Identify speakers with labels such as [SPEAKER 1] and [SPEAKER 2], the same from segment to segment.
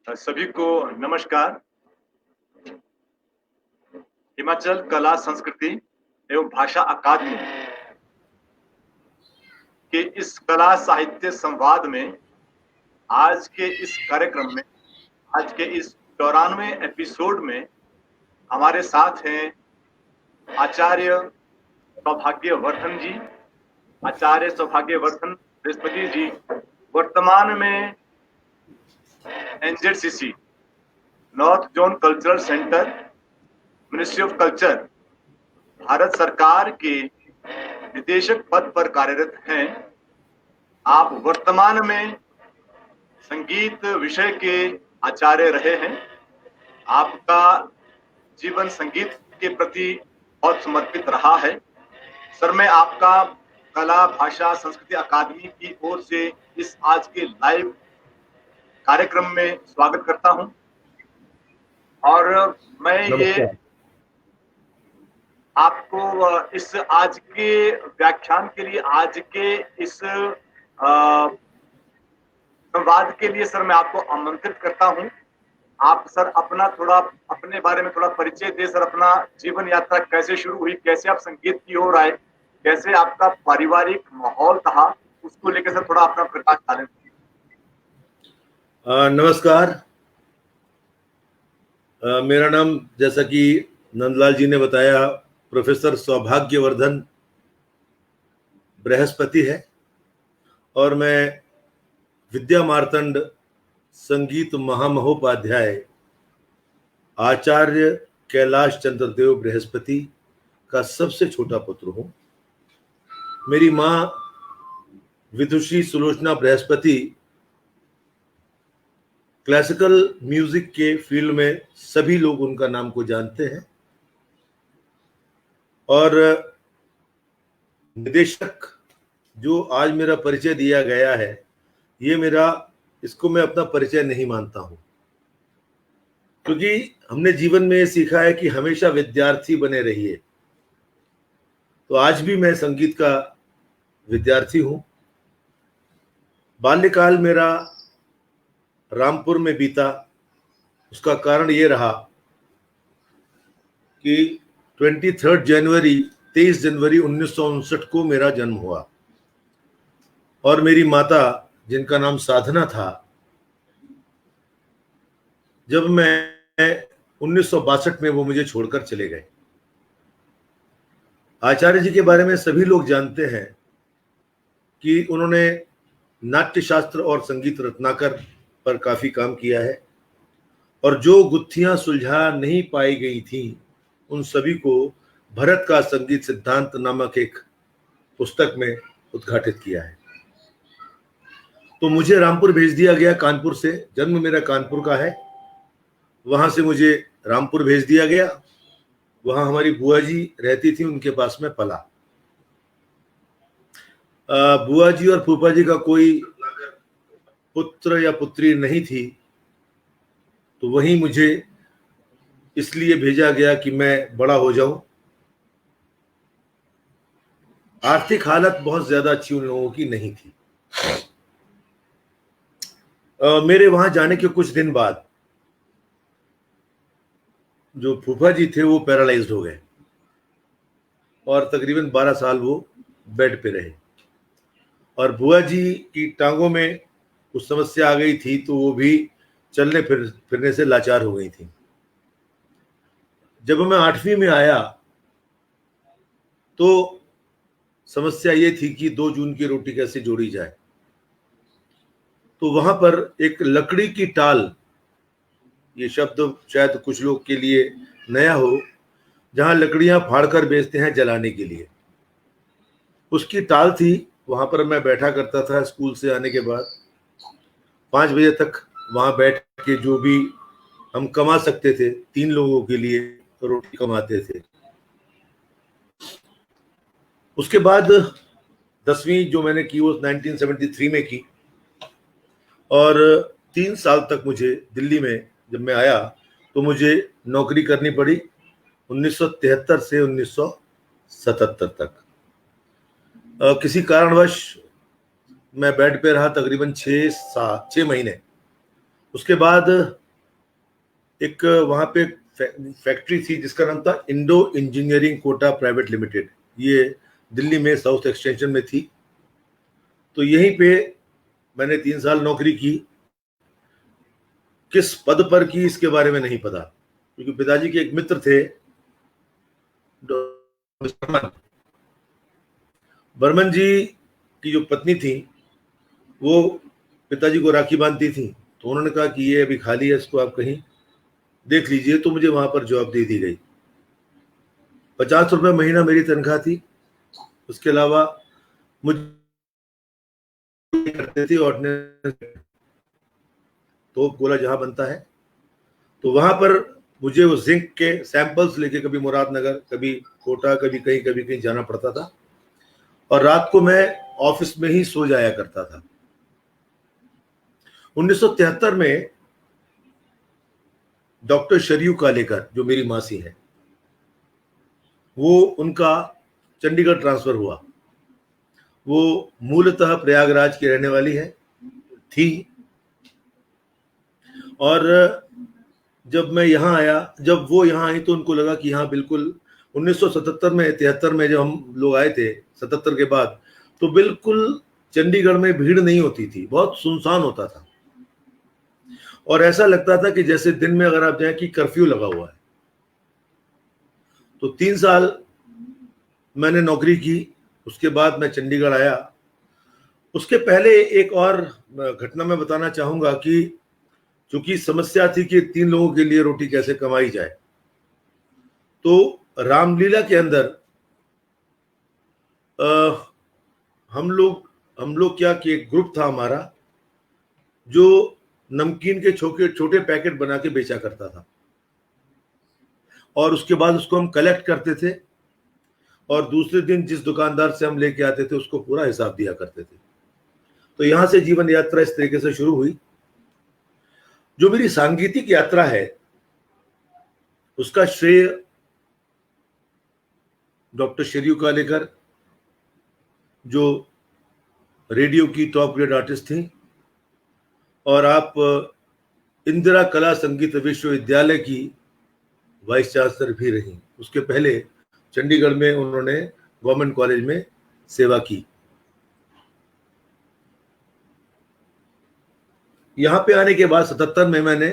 [SPEAKER 1] सभी को नमस्कार। हिमाचल कला संस्कृति एवं भाषा अकादमी के इस कला साहित्य संवाद में आज के इस कार्यक्रम में, आज के इस 94वें एपिसोड में हमारे साथ हैं आचार्य सौभाग्यवर्धन जी। आचार्य सौभाग्यवर्धन बृहस्पति जी वर्तमान में NZCC north zone cultural centre, ministry of culture, Bharat सरकार के निदेशक पद पर कार्यरत हैं। आप वर्तमान में संगीत विषय के आचार्य रहे हैं। आपका जीवन संगीत के प्रति बहुत समर्पित रहा है। सर, मैं आपका कला भाषा संस्कृति अकादमी की ओर से इस आज के लाइव कार्यक्रम में स्वागत करता हूं। और मैं ये आपको इस आज के व्याख्यान के लिए, आज के इस संवाद के लिए सर मैं आपको आमंत्रित करता हूं। आप सर अपने बारे में थोड़ा परिचय दे सर। अपना जीवन यात्रा कैसे शुरू हुई, कैसे आप संगीत की ओर आए, कैसे आपका पारिवारिक माहौल था, उसको लेकर सर थोड़ा अपना प्रकाश डालें।
[SPEAKER 2] नमस्कार। मेरा नाम, जैसा कि नंदलाल जी ने बताया, प्रोफेसर सौभाग्यवर्धन बृहस्पति है और मैं विद्या मार्तंड संगीत महामहोपाध्याय आचार्य कैलाश चंद्र देव बृहस्पति का सबसे छोटा पुत्र हूं। मेरी मां विदुषी सुलोचना बृहस्पति क्लासिकल म्यूजिक के फील्ड में सभी लोग उनका नाम को जानते हैं और निदेशक जो आज मेरा परिचय दिया गया है, इसको मैं अपना परिचय नहीं मानता हूं, क्योंकि हमने जीवन में सीखा है कि हमेशा विद्यार्थी बने रहिए। तो आज भी मैं संगीत का विद्यार्थी हूं। बाल्यकाल मेरा रामपुर में बीता। उसका कारण ये रहा कि 23 जनवरी 1959 को मेरा जन्म हुआ और मेरी माता, जिनका नाम साधना था, जब मैं 1962 में वो मुझे छोड़कर चले गए। आचार्य जी के बारे में सभी लोग जानते हैं कि उन्होंने नाट्य शास्त्र और संगीत रत्नाकर पर काफी काम किया है और जो गुत्थियां सुलझा नहीं पाई गई थी उन सभी को भरत का संगीत सिद्धांत नामक एक पुस्तक में उद्घाटित किया है। तो मुझे रामपुर भेज दिया गया। कानपुर से, जन्म मेरा कानपुर का है, वहां से मुझे रामपुर भेज दिया गया। वहां हमारी बुआ जी रहती थी, उनके पास में पला। बुआ जी और फूफा जी का कोई पुत्र या पुत्री नहीं थी, तो वहीं मुझे इसलिए भेजा गया कि मैं बड़ा हो जाऊं। आर्थिक हालत बहुत ज्यादा अच्छी उन लोगों की नहीं थी। मेरे वहां जाने के कुछ दिन बाद जो फूफा जी थे वो पैरालाइज्ड हो गए और तकरीबन 12 साल वो बेड पे रहे और बुआ जी की टांगों में कुछ समस्या आ गई थी, तो वो भी चलने फिरने से लाचार हो गई थी। जब मैं 8वीं में आया तो समस्या ये थी कि 2 जून की रोटी कैसे जोड़ी जाए। तो वहां पर एक लकड़ी की टाल, ये शब्द शायद कुछ लोग के लिए नया हो, जहां लकड़ियां फाड़कर बेचते हैं जलाने के लिए, उसकी टाल थी। वहां पर मैं बैठा करता था स्कूल से आने के बाद 5 बजे तक। वहां बैठ के जो भी हम कमा सकते थे, 3 लोगों के लिए रोटी कमाते थे। उसके बाद 10वीं जो मैंने की वो 1973 में की और 3 साल तक मुझे दिल्ली में, जब मैं आया तो मुझे नौकरी करनी पड़ी 1973 से 1977 तक। किसी कारणवश मैं बेड पे रहा तकरीबन 6 महीने। उसके बाद एक वहां पे फैक्ट्री थी जिसका नाम था Indo engineering Kota private limited, ये दिल्ली में साउथ एक्सटेंशन में थी। तो यहीं पे मैंने 3 साल नौकरी की। किस पद पर की इसके बारे में नहीं पता, क्योंकि पिताजी के एक मित्र थे बर्मन जी की जो पत्नी थी वो पिताजी को राखी बांधती थी, तो उन्होंने कहा कि ये अभी खाली है, इसको आप कहीं देख लीजिए। तो मुझे वहां पर जॉब दे दी गई। 50 रुपए महीना मेरी तनख्वाह थी। उसके अलावा मुझे करते थे और तो गोला जहां बनता है, तो वहां पर मुझे वो जिंक के सैंपल्स लेके कभी मुरादनगर, कभी कोटा, कभी कहीं जाना पड़ता था। और रात को मैं ऑफिस में ही सो जाया करता था। 1973 में डॉक्टर शरयू कालेकर, जो मेरी मासी है, वो उनका चंडीगढ़ ट्रांसफर हुआ। वो मूलतः प्रयागराज की रहने वाली है थी। और जब मैं यहाँ आया, जब वो यहाँ आई, तो उनको लगा कि यहाँ बिल्कुल 1977 में 73 में जब हम लोग आए थे, 77 के बाद, तो बिल्कुल चंडीगढ़ में भीड़ नहीं होती थी, बहुत सुनसान होता था। और ऐसा लगता था कि जैसे दिन में अगर आप जाएं कि कर्फ्यू लगा हुआ है। तो 3 साल मैंने नौकरी की। उसके बाद मैं चंडीगढ़ आया। उसके पहले एक और घटना मैं बताना चाहूंगा कि चूंकि समस्या थी कि 3 लोगों के लिए रोटी कैसे कमाई जाए, तो रामलीला के अंदर हम लोग क्या कि एक ग्रुप था हमारा जो नमकीन के छोटे छोटे पैकेट बना के बेचा करता था, और उसके बाद उसको हम कलेक्ट करते थे और दूसरे दिन जिस दुकानदार से हम लेके आते थे उसको पूरा हिसाब दिया करते थे। तो यहां से जीवन यात्रा इस तरीके से शुरू हुई। जो मेरी सांगीतिक यात्रा है उसका श्रेय डॉक्टर शरयू कालेकर, जो रेडियो की टॉप ग्रेड आर्टिस्ट थी, और आप इंदिरा कला संगीत विश्वविद्यालय की वाइस चांसलर भी रही। उसके पहले चंडीगढ़ में उन्होंने गवर्नमेंट कॉलेज में सेवा की। यहां पे आने के बाद 77 में मैंने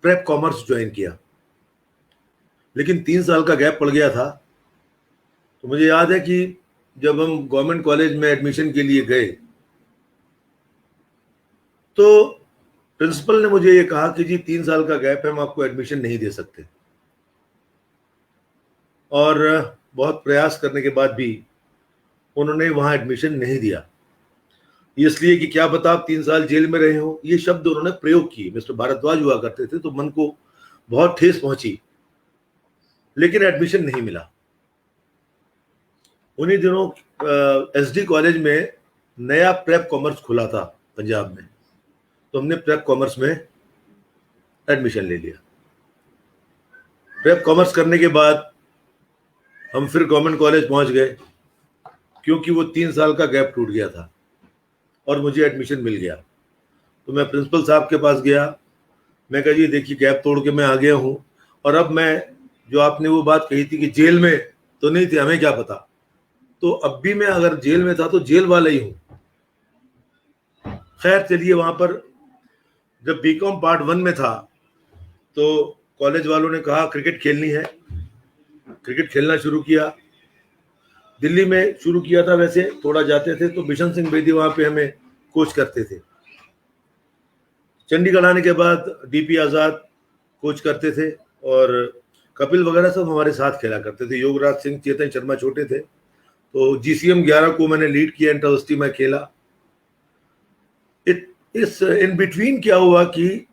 [SPEAKER 2] प्रेप कॉमर्स ज्वाइन किया, लेकिन 3 साल का गैप पड़ गया था। तो मुझे याद है कि जब हम गवर्नमेंट कॉलेज में एडमिशन के लिए गए, तो प्रिंसिपल ने मुझे ये कहा कि जी 3 साल का गैप है, हम आपको एडमिशन नहीं दे सकते। और बहुत प्रयास करने के बाद भी उन्होंने वहां एडमिशन नहीं दिया, इसलिए कि क्या पता आप 3 साल जेल में रहे हो। ये शब्द उन्होंने प्रयोग किए। मिस्टर भारद्वाज हुआ करते थे, तो मन को बहुत ठेस पहुंची, लेकिन एडमिशन नहीं मिला। उन्हीं दिनों एसडी कॉलेज में नया प्रेप कॉमर्स खुला था पंजाब में, तो हमने प्रेप कॉमर्स में एडमिशन ले लिया। प्रेप कॉमर्स करने के बाद हम फिर गवर्नमेंट कॉलेज पहुंच गए, क्योंकि वो 3 साल का गैप टूट गया था और मुझे एडमिशन मिल गया। तो मैं प्रिंसिपल साहब के पास गया। मैं कहा जी देखिए गैप तोड़ के मैं आ गया हूँ, और अब मैं, जो आपने वो बात कही थी कि जेल में तो नहीं थे, हमें क्या पता, तो अब भी मैं अगर जेल में था तो जेल वाला ही हूँ। खैर चलिए, वहां पर जब बीकॉम पार्ट 1 में था तो कॉलेज वालों ने कहा क्रिकेट खेलनी है। क्रिकेट खेलना शुरू किया। दिल्ली में शुरू किया था, वैसे थोड़ा जाते थे, तो बिशन सिंह बेदी वहां पे हमें कोच करते थे। चंडीगढ़ आने के बाद डीपी आजाद कोच करते थे, और कपिल वगैरह सब हमारे साथ खेला करते थे। योगराज सिंह, चेतन शर्मा छोटे थे। तो जीसीएम 11 को मैंने लीड किया, इंटरवर्सिटी में खेला। इस इन बिटवीन क्या हुआ कि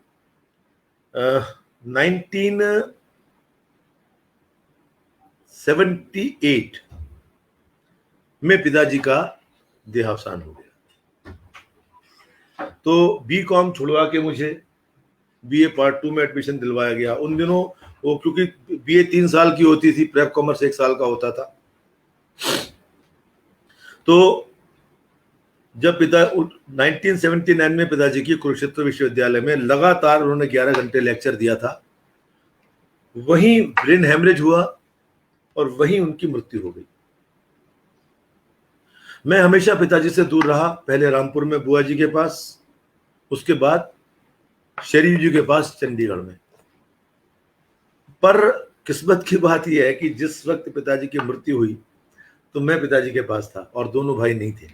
[SPEAKER 2] 1978 में पिताजी का देहावसान हो गया। तो बीकॉम छुड़वा के मुझे बीए पार्ट 2 में एडमिशन दिलवाया गया। उन दिनों वो, क्योंकि बीए 3 साल की होती थी, प्रेप कॉमर्स 1 साल का होता था। तो जब 1979 में पिताजी की कुरुक्षेत्र विश्वविद्यालय में लगातार उन्होंने 11 घंटे लेक्चर दिया था, वहीं ब्रेन हेमरेज हुआ और वहीं उनकी मृत्यु हो गई। मैं हमेशा पिताजी से दूर रहा, पहले रामपुर में बुआ जी के पास, उसके बाद शरीफ जी के पास चंडीगढ़ में। पर किस्मत की बात यह है कि जिस वक्त पिताजी की मृत्यु हुई तो मैं पिताजी के पास था और दोनों भाई नहीं थे।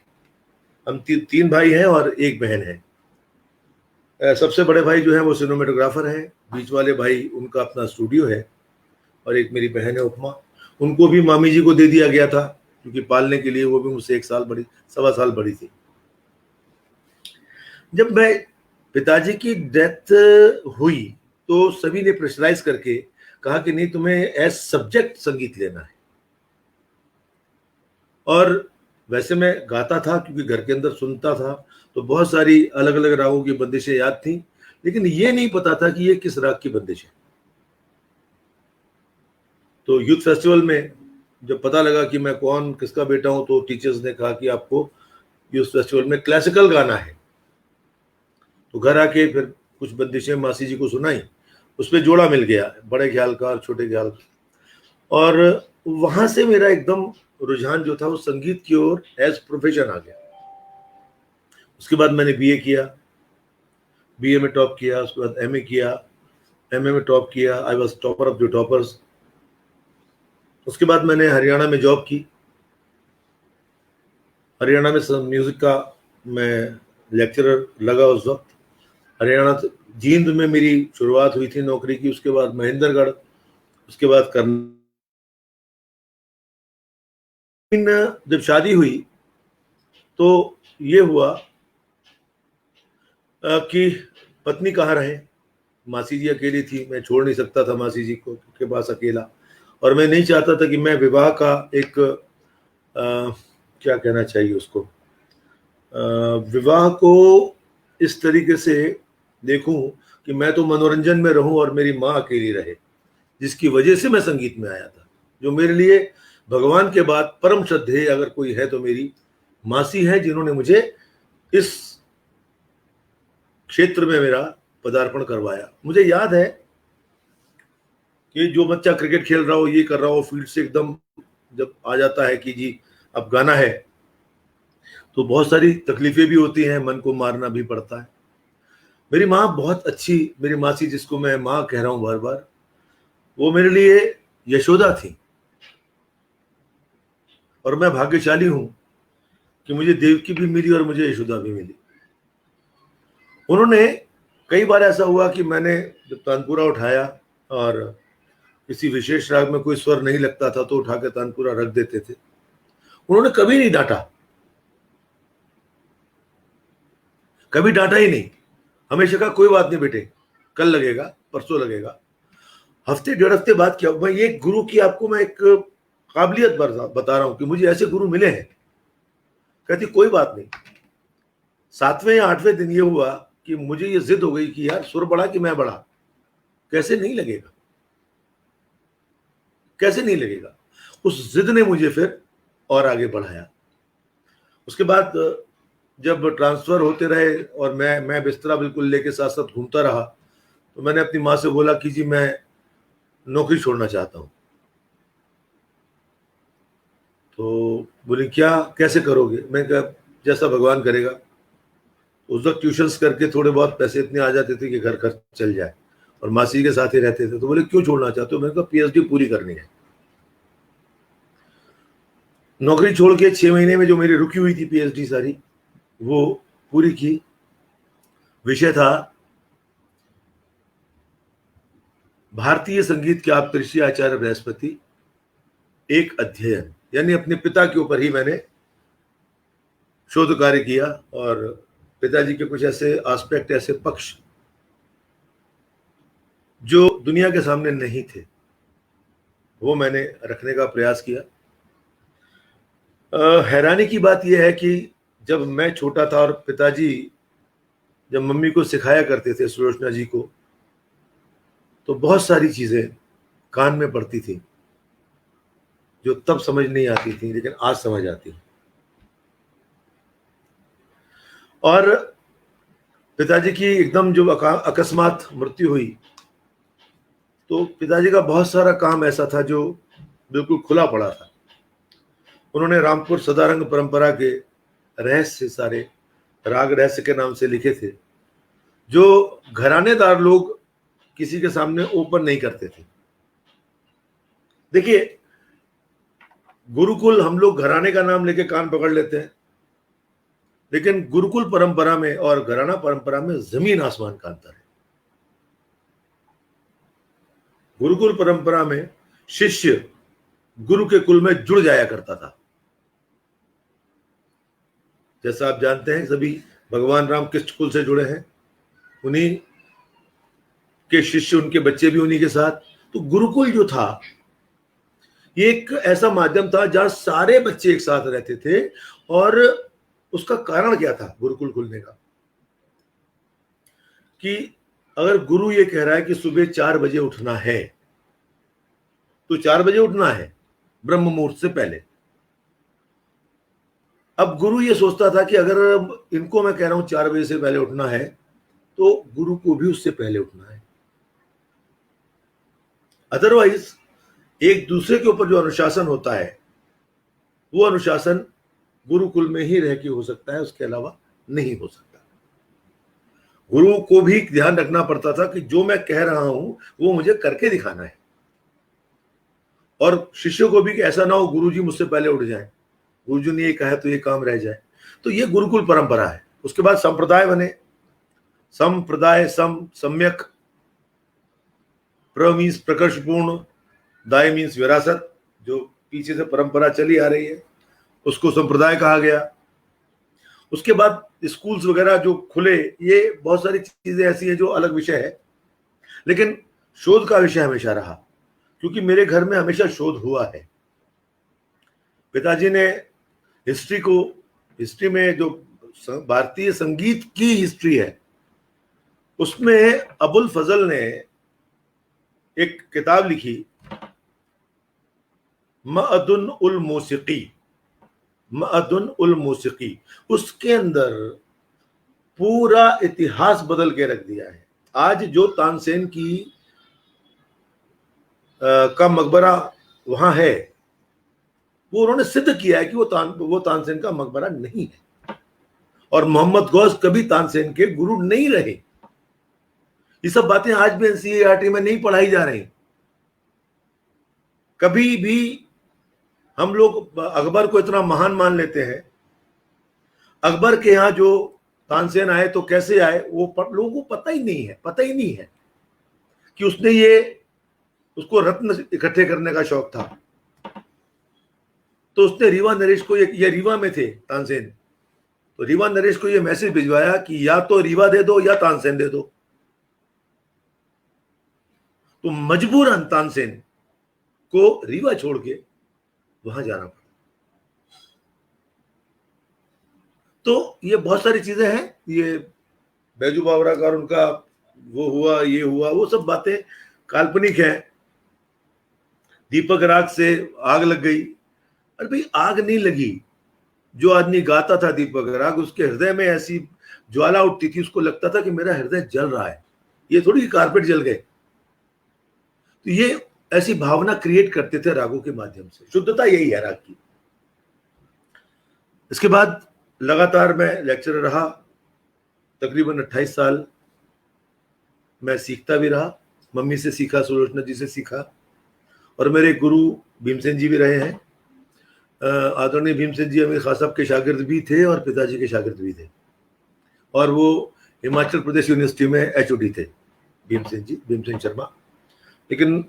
[SPEAKER 2] हम तीन भाई हैं और एक बहन है। सबसे बड़े भाई जो है वो सिनेमेटोग्राफर है, बीच वाले भाई उनका अपना स्टूडियो है, और एक मेरी बहन है उपमा, उनको भी मामी जी को दे दिया गया था क्योंकि पालने के लिए वो भी मुझसे 1 साल बड़ी, 1.25 साल बड़ी थी। जब मैं पिताजी की डेथ हुई तो सभी ने प्रेशराइज करके कहा कि नहीं, तुम्हें एज सब्जेक्ट संगीत लेना है। और वैसे मैं गाता था क्योंकि घर के अंदर सुनता था, तो बहुत सारी अलग अलग रागों की बंदिशें याद थी, लेकिन ये नहीं पता था कि ये किस राग की बंदिश है। तो यूथ फेस्टिवल में जब पता लगा कि मैं कौन किसका बेटा हूं, तो टीचर्स ने कहा कि आपको यूथ फेस्टिवल में क्लासिकल गाना है। तो घर आके फिर कुछ बंदिशें मासी जी को सुनाई, उस पर जोड़ा मिल गया, बड़े ख्याल का और छोटे ख्याल का, और वहां से मेरा एकदम रुझान जो था वो संगीत की ओर एज प्रोफेशन आ गया। उसके बाद मैंने बीए किया, बीए में टॉप किया, उसके बाद एमए किया, एमए में टॉप किया, I was topper of the toppers. उसके बाद मैंने हरियाणा में जॉब की, हरियाणा में म्यूजिक का मैं लेक्चरर लगा उस वक्त। हरियाणा जींद में मेरी शुरुआत हुई थी नौकरी की, उसके बाद महेंद्रगढ़, उसके बाद करनाल। जब शादी हुई तो ये हुआ कि पत्नी कहाँ रहे, मासी जी अकेली थी, मैं छोड़ नहीं सकता था मासी जी को के पास अकेला, और मैं नहीं चाहता था कि मैं विवाह का एक क्या कहना चाहिए उसको, विवाह को इस तरीके से देखूं कि मैं तो मनोरंजन में रहूं और मेरी माँ अकेली रहे, जिसकी वजह से मैं संगीत में आया था। जो मेरे लिए भगवान के बाद परम श्रद्धेय अगर कोई है तो मेरी मासी है, जिन्होंने मुझे इस क्षेत्र में मेरा पदार्पण करवाया। मुझे याद है कि जो बच्चा क्रिकेट खेल रहा हो, ये कर रहा हो, फील्ड से एकदम जब आ जाता है कि जी अब गाना है, तो बहुत सारी तकलीफें भी होती हैं, मन को मारना भी पड़ता है। मेरी माँ बहुत अच्छी, मेरी मासी जिसको मैं माँ कह रहा हूँ बार बार, वो मेरे लिए यशोदा थी, और मैं भाग्यशाली हूं कि मुझे देवकी भी मिली और मुझे यशोदा भी मिली। उन्होंने कई बार ऐसा हुआ कि मैंने जब तानपुरा उठाया और किसी विशेष राग में कोई स्वर नहीं लगता था तो उठा के तानपुरा रख देते थे, उन्होंने कभी नहीं डांटा, कभी डांटा ही नहीं, हमेशा कहा कोई बात नहीं बेटे, कल लगेगा, परसों लगेगा। हफ्ते 1.5 हफ्ते बाद क्या, मैं ये गुरु की आपको मैं एक काबिलियत बता रहा हूं कि मुझे ऐसे गुरु मिले हैं। कहती कोई बात नहीं। 7वें या 8वें दिन ये हुआ कि मुझे ये जिद हो गई कि यार सुर बढ़ा कि मैं बढ़ा, कैसे नहीं लगेगा, कैसे नहीं लगेगा। उस जिद ने मुझे फिर और आगे बढ़ाया। उसके बाद जब ट्रांसफर होते रहे और मैं बिस्तरा बिल्कुल लेके साथ साथ घूमता रहा, तो मैंने अपनी माँ से बोला कि जी मैं नौकरी छोड़ना चाहता हूँ। तो बोली क्या, कैसे करोगे? मैं कहा जैसा भगवान करेगा। उस वक्त ट्यूशन्स करके थोड़े बहुत पैसे इतने आ जाते थे कि घर खर्च चल जाए, और मासी के साथ ही रहते थे। तो बोले क्यों छोड़ना चाहते हो? मैंने कहा पीएचडी पूरी करनी है। नौकरी छोड़ के 6 महीने में जो मेरी रुकी हुई थी पीएचडी सारी, वो पूरी की। विषय था भारतीय संगीत के आप कृषि आचार्य बृहस्पति एक अध्ययन, यानी अपने पिता के ऊपर ही मैंने शोध कार्य किया, और पिताजी के कुछ ऐसे एस्पेक्ट, ऐसे पक्ष जो दुनिया के सामने नहीं थे, वो मैंने रखने का प्रयास किया। हैरानी की बात यह है कि जब मैं छोटा था और पिताजी जब मम्मी को सिखाया करते थे, सुलोचना जी को, तो बहुत सारी चीजें कान में पड़ती थी जो तब समझ नहीं आती थी, लेकिन आज समझ आती है। और पिताजी की एकदम जो अकस्मात मृत्यु हुई, तो पिताजी का बहुत सारा काम ऐसा था जो बिल्कुल खुला पड़ा था। उन्होंने रामपुर सदारंग परंपरा के रहस्य सारे राग रहस्य के नाम से लिखे थे, जो घरानेदार लोग किसी के सामने ओपन नहीं करते थे। देखिए, गुरुकुल हम लोग घराने का नाम लेके कान पकड़ लेते हैं, लेकिन गुरुकुल परंपरा में और घराना परंपरा में जमीन आसमान का अंतर है। गुरुकुल परंपरा में शिष्य गुरु के कुल में जुड़ जाया करता था। जैसा आप जानते हैं, सभी भगवान राम किस कुल से जुड़े हैं, उन्हीं के शिष्य, उनके बच्चे भी उन्हीं के साथ। तो गुरुकुल जो था, ये एक ऐसा माध्यम था जहां सारे बच्चे एक साथ रहते थे। और उसका कारण क्या था गुरुकुल खुलने का? कि अगर गुरु ये कह रहा है कि सुबह 4 बजे उठना है, तो 4 बजे उठना है, ब्रह्म मुहूर्त से पहले। अब गुरु ये सोचता था कि अगर इनको मैं कह रहा हूं 4 बजे से पहले उठना है, तो गुरु को भी उससे पहले उठना है। अदरवाइज एक दूसरे के ऊपर जो अनुशासन होता है, वो अनुशासन गुरुकुल में ही रह के हो सकता है, उसके अलावा नहीं हो सकता। गुरु को भी ध्यान रखना पड़ता था कि जो मैं कह रहा हूं वो मुझे करके दिखाना है, और शिष्यों को भी कि ऐसा ना हो गुरुजी मुझसे पहले उठ जाए, गुरुजी ने ये कहा तो ये काम रह जाए। तो ये गुरुकुल परंपरा है। उसके बाद संप्रदाय बने, संप्रदाय, सम्यक, प्र मीन्स प्रकर्षपूर्ण, दाय मीन्स विरासत, जो पीछे से परंपरा चली आ रही है, उसको संप्रदाय कहा गया। उसके बाद स्कूल्स वगैरह जो खुले, ये बहुत सारी चीजें ऐसी हैं जो अलग विषय है, लेकिन शोध का विषय हमेशा रहा, क्योंकि मेरे घर में हमेशा शोध हुआ है। पिताजी ने हिस्ट्री में जो भारतीय संगीत की हिस्ट्री है, उसमें अबुल फजल ने एक किताब लिखी, मअदुन उल मौसीकी। उसके अंदर पूरा इतिहास बदल के रख दिया है। आज जो तानसेन की का मकबरा वहां है, वो उन्होंने सिद्ध किया है कि वो तानसेन का मकबरा नहीं है, और मोहम्मद गौस कभी तानसेन के गुरु नहीं रहे। ये सब बातें आज भी एनसीईआरटी में नहीं पढ़ाई जा रही। कभी भी हम लोग अकबर को इतना महान मान लेते हैं। अकबर के यहाँ जो तानसेन आए तो कैसे आए, वो लोगों को पता ही नहीं है कि उसको रत्न इकट्ठे करने का शौक था। तो उसने रीवा नरेश को, ये रीवा में थे तानसेन, तो रीवा नरेश को ये मैसेज भिजवाया कि या तो रीवा दे दो या तानसेन दे दो। तो मजबूरन तानसेन को रीवा छोड़ के वहां जाना पड़ा। तो ये बहुत सारी चीजें हैं। ये बैजू बावरा का उनका वो हुआ, ये हुआ, वो सब बातें काल्पनिक हैं। दीपक राग से आग लग गई। अरे भाई, आग नहीं लगी। जो आदमी गाता था दीपक राग, उसके हृदय में ऐसी ज्वाला उठती थी, उसको लगता था कि मेरा हृदय जल रहा है। ये थोड़ी कारपेट जल गए। तो ये ऐसी भावना क्रिएट करते थे रागों के माध्यम से। शुद्धता यही है राग की। इसके बाद लगातार मैं लेक्चरर रहा, तकरीबन 28 साल मैं सीखता भी रहा। मम्मी से सीखा, सुलोचना जी से सीखा, और मेरे गुरु भीमसेन जी भी रहे हैं। आदरणीय भीमसेन जी अमीर खान साहब के शागिर्द भी थे और पिताजी के शागिर्द भी थे, और वो हिमाचल प्रदेश यूनिवर्सिटी में एचओडी थे, भीमसेन जी, भीमसेन शर्मा। लेकिन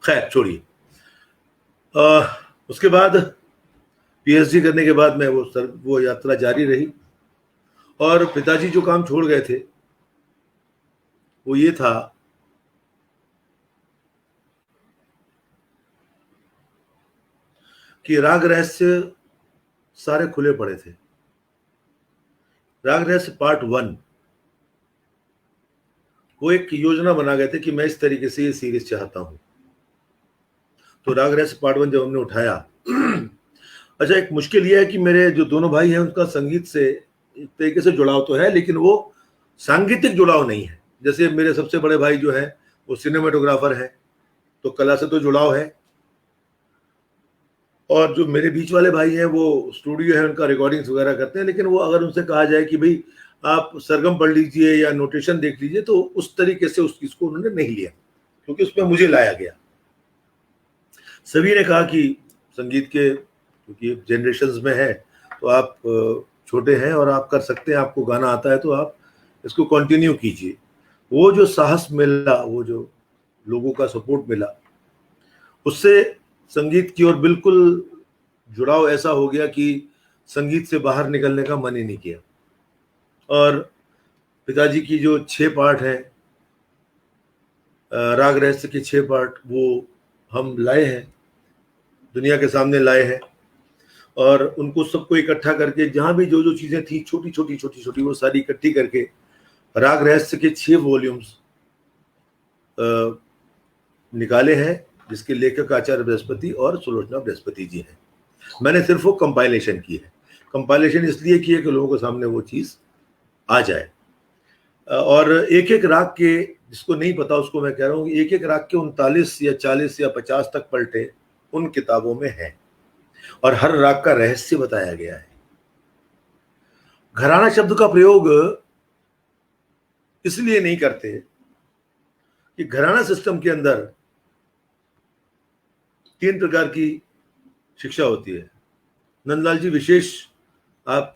[SPEAKER 2] खैर छोड़िए। उसके बाद पीएचडी करने के बाद मैं वो यात्रा जारी रही। और पिताजी जो काम छोड़ गए थे वो ये था कि राग रहस्य सारे खुले पड़े थे। राग रहस्य पार्ट 1, वो एक योजना बना गए थे कि मैं इस तरीके से ये सीरीज चाहता हूं। तो राग रहस्य पार्ट 1 जब हमने उठाया, अच्छा, एक मुश्किल ये है कि मेरे जो दोनों भाई हैं उनका संगीत से एक तरीके से जुड़ाव तो है, लेकिन वो सांगीतिक जुड़ाव नहीं है। जैसे मेरे सबसे बड़े भाई जो है वो सिनेमेटोग्राफर है, तो कला से तो जुड़ाव है। और जो मेरे बीच वाले भाई हैं वो स्टूडियो है, उनका रिकॉर्डिंग्स वगैरह करते हैं, लेकिन वो अगर उनसे कहा जाए कि भाई आप सरगम पढ़ लीजिए या नोटेशन देख लीजिए, तो उस तरीके से उस चीज को उन्होंने नहीं लिया, क्योंकि उसमें मुझे लाया गया। सभी ने कहा कि संगीत के क्योंकि जनरेशन्स में है, तो आप छोटे हैं और आप कर सकते हैं, आपको गाना आता है, तो आप इसको कंटिन्यू कीजिए। वो जो साहस मिला, वो जो लोगों का सपोर्ट मिला, उससे संगीत की ओर बिल्कुल जुड़ाव ऐसा हो गया कि संगीत से बाहर निकलने का मन ही नहीं किया। और पिताजी की जो 6 पार्ट हैं, राग रहस्य के 6 पार्ट, वो हम लाए हैं, दुनिया के सामने लाए हैं, और उनको सबको इकट्ठा करके जहां भी जो जो चीजें थी छोटी छोटी वो सारी इकट्ठी करके राग रहस्य के 6 वॉल्यूम्स निकाले हैं, जिसके लेखक आचार्य बृहस्पति और सुलोचना बृहस्पति जी हैं। मैंने सिर्फ वो कंपाइलेशन की है। कंपाइलेशन इसलिए की है कि लोगों के सामने वो चीज आ जाए। और एक एक राग के, जिसको नहीं पता उसको मैं कह रहा हूँ, एक एक राग के 39 या 40 या 50 तक पलटे उन किताबों में है, और हर राग का रहस्य बताया गया है। घराना शब्द का प्रयोग इसलिए नहीं करते कि घराना सिस्टम के अंदर 3 प्रकार की शिक्षा होती है। नंदलाल जी, विशेष आप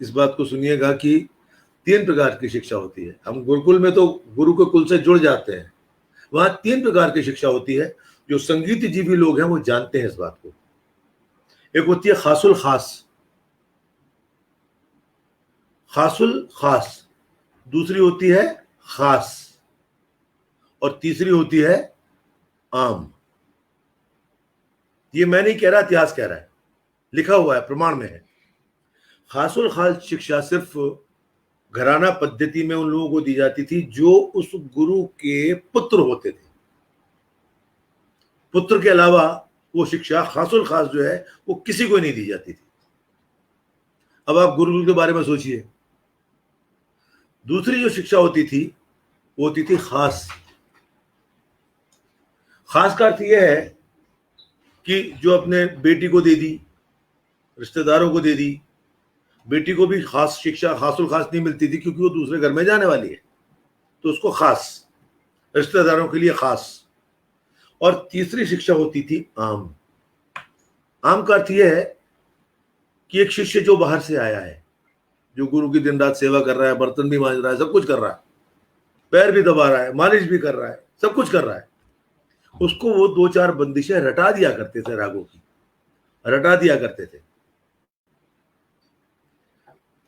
[SPEAKER 2] इस बात को सुनिएगा कि 3 प्रकार की शिक्षा होती है। हम गुरुकुल में तो गुरु के कुल से जुड़ जाते हैं, वहां 3 प्रकार की शिक्षा होती है। जो संगीत जीवी लोग हैं वो जानते हैं इस बात को। एक होती है खासुल खास, खासुल खास, दूसरी होती है खास, और तीसरी होती है आम। ये मैं नहीं कह रहा, इतिहास कह रहा है, लिखा हुआ है, प्रमाण में है। खासुल खास शिक्षा सिर्फ घराना पद्धति में उन लोगों को दी जाती थी जो उस गुरु के पुत्र होते थे। पुत्र के अलावा वो शिक्षा खासुल खास जो है वो किसी को नहीं दी जाती थी। अब आप गुरुकुल के बारे में सोचिए। दूसरी जो शिक्षा होती थी वो होती थी खास। खास का अर्थ यह है कि जो अपने बेटी को दे दी, रिश्तेदारों को दे दी। बेटी को भी खास शिक्षा, खासुल खास नहीं मिलती थी, क्योंकि वो दूसरे घर में जाने वाली है, तो उसको खास, रिश्तेदारों के लिए खास। और तीसरी शिक्षा होती थी आम। आम का अर्थ यह है कि एक शिष्य जो बाहर से आया है, जो गुरु की दिन रात सेवा कर रहा है, बर्तन भी मांज रहा है, सब कुछ कर रहा है, पैर भी दबा रहा है, मालिश भी कर रहा है, सब कुछ कर रहा है, उसको वो 2-4 बंदिशें रटा दिया करते थे, रागों की रटा दिया करते थे।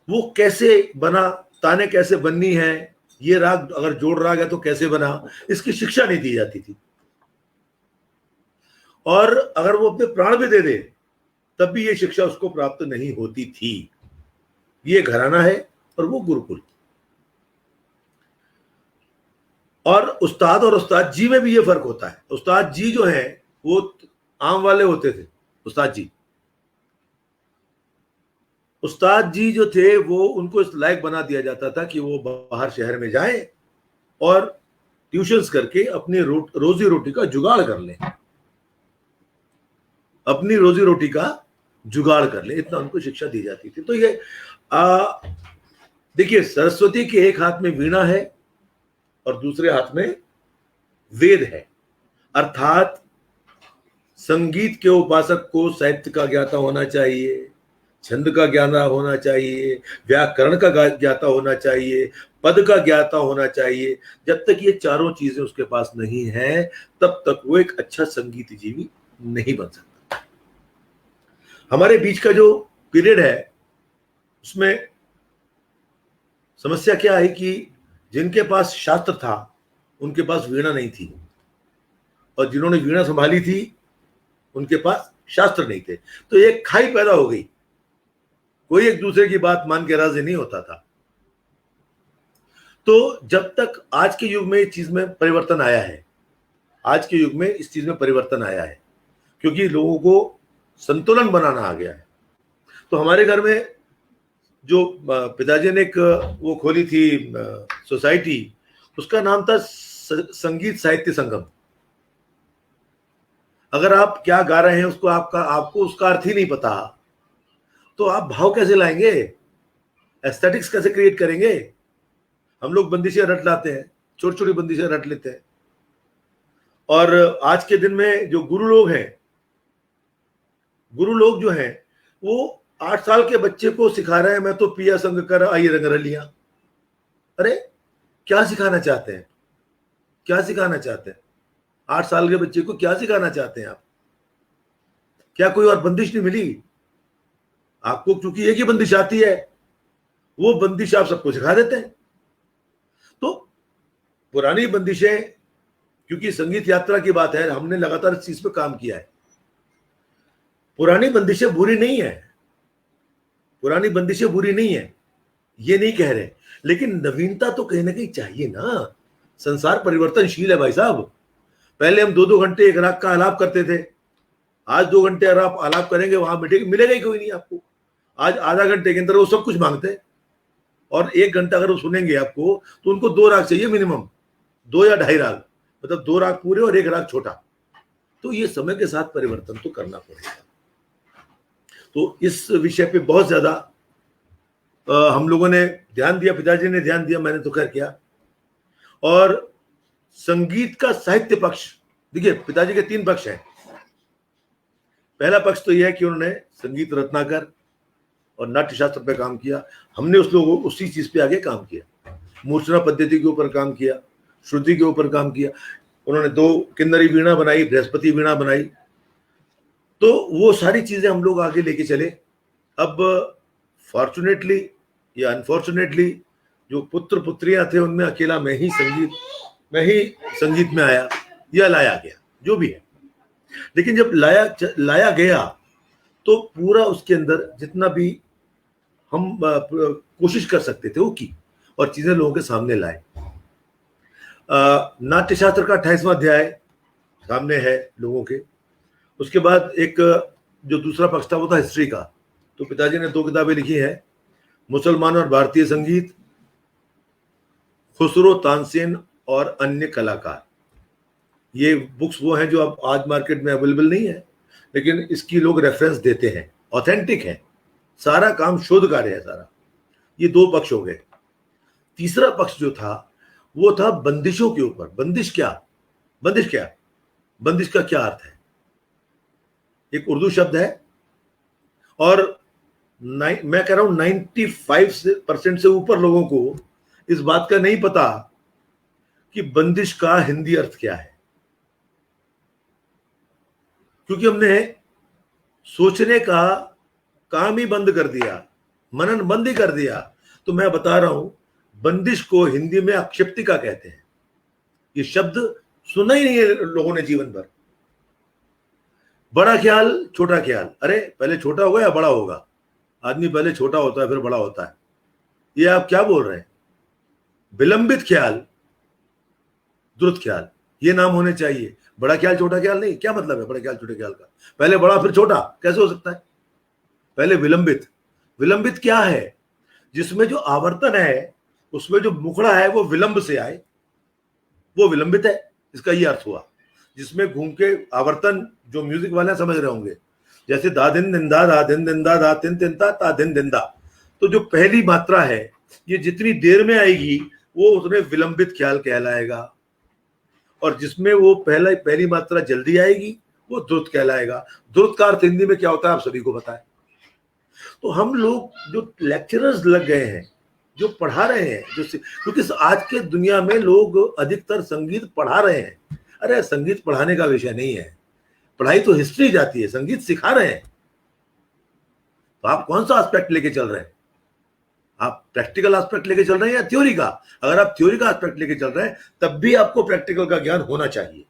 [SPEAKER 2] वो कैसे बना, ताने कैसे बननी है, ये राग अगर जोड़ राग है तो कैसे बना, इसकी शिक्षा नहीं दी जाती थी। और अगर वो अपने प्राण भी दे दे तब भी ये शिक्षा उसको प्राप्त नहीं होती थी। ये घराना है और वो गुरुकुल। और उस्ताद जी में भी ये फर्क होता है। उस्ताद जी जो है वो आम वाले होते थे। उस्ताद जी जो थे वो, उनको इस लायक बना दिया जाता था कि वो बाहर शहर में जाएं और ट्यूशंस करके अपनी रोजी रोटी का जुगाड़ कर लें, अपनी रोजी रोटी का जुगाड़ कर ले, इतना उनको शिक्षा दी जाती थी। तो ये देखिए, सरस्वती के एक हाथ में वीणा है और दूसरे हाथ में वेद है। अर्थात संगीत के उपासक को साहित्य का ज्ञाता होना चाहिए, छंद का ज्ञाता होना चाहिए, व्याकरण का ज्ञाता होना चाहिए, पद का ज्ञाता होना चाहिए। जब तक ये चारों चीजें उसके पास नहीं है तब तक वो एक अच्छा संगीत जीवी नहीं बन सकता। हमारे बीच का जो पीरियड है उसमें समस्या क्या है कि जिनके पास शास्त्र था उनके पास वीणा नहीं थी, और जिन्होंने वीणा संभाली थी उनके पास शास्त्र नहीं थे। तो एक खाई पैदा हो गई, कोई एक दूसरे की बात मान के राजी नहीं होता था। तो जब तक आज के युग में इस चीज में परिवर्तन आया है, आज के युग में इस चीज में परिवर्तन आया है, क्योंकि लोगों को संतुलन बनाना आ गया है। तो हमारे घर में जो पिताजी ने एक वो खोली थी सोसाइटी, उसका नाम था संगीत साहित्य संगम। अगर आप क्या गा रहे हैं उसको आपको उसका अर्थ ही नहीं पता, तो आप भाव कैसे लाएंगे, एस्थेटिक्स कैसे क्रिएट करेंगे? हम लोग बंदिशें रट लाते हैं, छोटी छोटी बंदिशें रट लेते हैं। और आज के दिन में जो गुरु लोग जो हैं वो 8 साल के बच्चे को सिखा रहे हैं, मैं तो पिया संग कर आई रंग रलियां। अरे क्या सिखाना चाहते हैं, क्या सिखाना चाहते हैं? 8 साल के बच्चे को क्या सिखाना चाहते हैं आप? क्या कोई और बंदिश नहीं मिली आपको? क्योंकि एक ही बंदिश आती है, वो बंदिश आप सबको सिखा देते हैं। तो पुरानी बंदिशें, क्योंकि संगीत यात्रा की बात है, हमने लगातार इस चीज पे काम किया है। पुरानी बंदिशें बुरी नहीं है, पुरानी बंदिशें बुरी नहीं है, ये नहीं कह रहे, लेकिन नवीनता तो कहीं ना कहीं चाहिए ना। संसार परिवर्तनशील है भाई साहब। पहले हम 2-2 घंटे एक राग का आलाप करते थे, आज 2 घंटे अगर आप आलाप करेंगे वहां मिलेगा ही कोई नहीं आपको। आज आधा घंटे के अंदर वो सब कुछ मांगते हैं, और 1 घंटा अगर वो सुनेंगे आपको तो उनको 2 राग चाहिए मिनिमम, 2 या 2.5 राग, मतलब 2 राग पूरे और 1 राग छोटा। तो ये समय के साथ परिवर्तन तो करना पड़ेगा। तो इस विषय पे बहुत ज्यादा हम लोगों ने ध्यान दिया, पिताजी ने ध्यान दिया, मैंने तो खैर किया। और संगीत का साहित्य पक्ष, देखिए पिताजी के 3 पक्ष हैं। पहला पक्ष तो यह है कि उन्होंने संगीत रत्नाकर और नाट्य शास्त्र पे काम किया, हमने उसी चीज पे आगे काम किया। मूर्छना पद्धति के ऊपर काम किया, श्रुति के ऊपर काम किया। उन्होंने 2 किन्नरी वीणा बनाई, बृहस्पति वीणा बनाई। तो वो सारी चीजें हम लोग आगे लेके चले। अब फॉर्चुनेटली या अनफॉर्चुनेटली जो पुत्र पुत्रियां थे उनमें अकेला मैं ही संगीत में आया या लाया गया, जो भी है। लेकिन जब लाया गया तो पूरा उसके अंदर जितना भी हम कोशिश कर सकते थे वो की, और चीजें लोगों के सामने लाए। नाट्य शास्त्र का 28वां अध्याय सामने है लोगों के। उसके बाद एक जो दूसरा पक्ष था वो था हिस्ट्री का। तो पिताजी ने 2 किताबें लिखी है, मुसलमान और भारतीय संगीत, खुसरो तानसेन और अन्य कलाकार। ये बुक्स वो हैं जो अब आज मार्केट में अवेलेबल नहीं है, लेकिन इसकी लोग रेफरेंस देते हैं, ऑथेंटिक है, सारा काम शोध कार्य है सारा। ये 2 पक्ष हो गए। तीसरा पक्ष जो था वो था बंदिशों के ऊपर। बंदिश क्या, बंदिश का क्या अर्थ है? एक उर्दू शब्द है, और मैं कह रहा हूं 95% से ऊपर लोगों को इस बात का नहीं पता कि बंदिश का हिंदी अर्थ क्या है, क्योंकि हमने सोचने का काम ही बंद कर दिया, मनन बंद ही कर दिया। तो मैं बता रहा हूं, बंदिश को हिंदी में अक्षिप्तिका कहते हैं। ये शब्द सुना ही नहीं है लोगों ने जीवन भर। बड़ा ख्याल, छोटा ख्याल, अरे पहले छोटा होगा या बड़ा होगा? आदमी पहले छोटा होता है फिर बड़ा होता है, ये आप क्या बोल रहे हैं? विलंबित ख्याल, द्रुत ख्याल, ये नाम होने चाहिए, बड़ा ख्याल छोटा ख्याल नहीं। क्या मतलब है बड़ा ख्याल छोटे ख्याल का? पहले बड़ा फिर छोटा कैसे हो सकता है? पहले विलंबित क्या है? जिसमें जो आवर्तन है, उसमें जो मुखड़ा है वो विलंब से आए, वो विलंबित है, इसका ये अर्थ हुआ। जिसमें घूम के आवर्तन, जो म्यूजिक वाले समझ रहे होंगे, जैसे दा दिन दिंदा दा दिन दिंदा दा तिन तिनता ता दिन दिंदा, तो जो पहली मात्रा है ये जितनी देर में आएगी वो उसमें विलंबित ख्याल कहलाएगा, और जिसमें वो पहली मात्रा जल्दी आएगी वो द्रुत कहलाएगा। द्रुत का अर्थ हिंदी में क्या होता है आप सभी को पता है। तो हम लोग जो लेक्चरर्स लग गए हैं, जो पढ़ा रहे हैं, क्योंकि आज के दुनिया में लोग अधिकतर संगीत पढ़ा रहे हैं। अरे संगीत पढ़ाने का विषय नहीं है, पढ़ाई तो हिस्ट्री जाती है, संगीत सिखा रहे हैं। तो आप कौन सा एस्पेक्ट लेके चल रहे हैं? आप प्रैक्टिकल एस्पेक्ट लेके चल रहे हैं या थ्योरी का? अगर आप थ्योरी का एस्पेक्ट लेके चल रहे हैं तब भी आपको प्रैक्टिकल का ज्ञान होना चाहिए,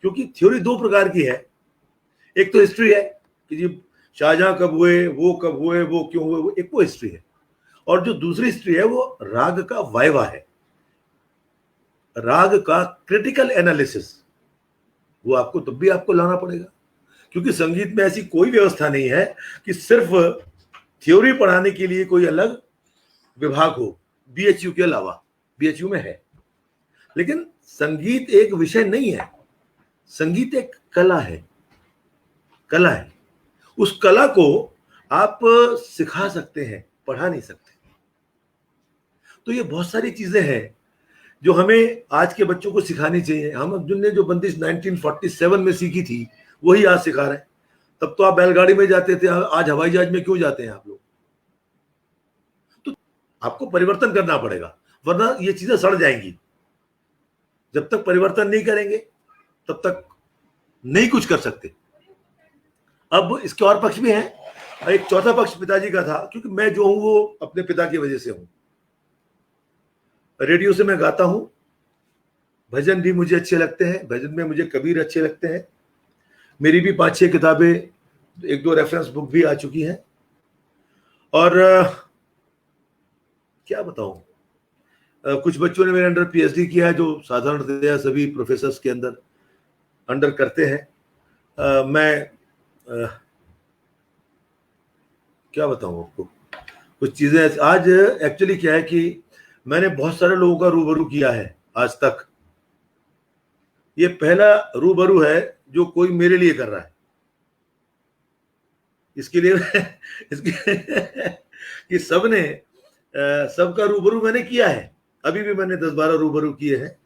[SPEAKER 2] क्योंकि थ्योरी 2 प्रकार की है। एक तो हिस्ट्री है कि जी शाहजहां कब हुए, वो कब हुए, वो क्यों हुए, वो एक वो हिस्ट्री है। और जो दूसरी हिस्ट्री है वो राग का वायवा है, राग का क्रिटिकल एनालिसिस, वो आपको तब भी आपको लाना पड़ेगा, क्योंकि संगीत में ऐसी कोई व्यवस्था नहीं है कि सिर्फ थ्योरी पढ़ाने के लिए कोई अलग विभाग हो, बीएचयू के अलावा। बीएचयू में है, लेकिन संगीत एक विषय नहीं है, संगीत एक कला है। कला है, उस कला को आप सिखा सकते हैं, पढ़ा नहीं सकते। तो ये बहुत सारी चीजें हैं जो हमें आज के बच्चों को सिखानी चाहिए। हम अर्जुन ने जो बंदिश 1947 में सीखी थी वही आज सिखा रहे हैं। तब तो आप बैलगाड़ी में जाते थे, आज हवाई जहाज में क्यों जाते हैं आप लोग? तो आपको परिवर्तन करना पड़ेगा, वरना ये चीजें सड़ जाएंगी। जब तक परिवर्तन नहीं करेंगे तब तक नहीं कुछ कर सकते। अब इसके और पक्ष भी हैं। एक चौथा पक्ष पिताजी का था, क्योंकि मैं जो हूं वो अपने पिता की वजह से हूं। रेडियो से मैं गाता हूं, भजन भी मुझे अच्छे लगते हैं, भजन में मुझे कबीर अच्छे लगते हैं। मेरी भी 5-6 किताबें, 1-2 रेफरेंस बुक भी आ चुकी हैं। और क्या बताऊं, कुछ बच्चों ने मेरे अंडर पीएचडी किया है, जो साधारणतया सभी प्रोफेसर्स के अंदर अंडर करते हैं। मैं क्या बताऊं आपको, कुछ चीजें आज एक्चुअली क्या है कि मैंने बहुत सारे लोगों का रूबरू किया है आज तक। ये पहला रूबरू है जो कोई मेरे लिए कर रहा है। इसके लिए कि सबका रूबरू मैंने किया है। अभी भी मैंने 10-12 रूबरू किए हैं,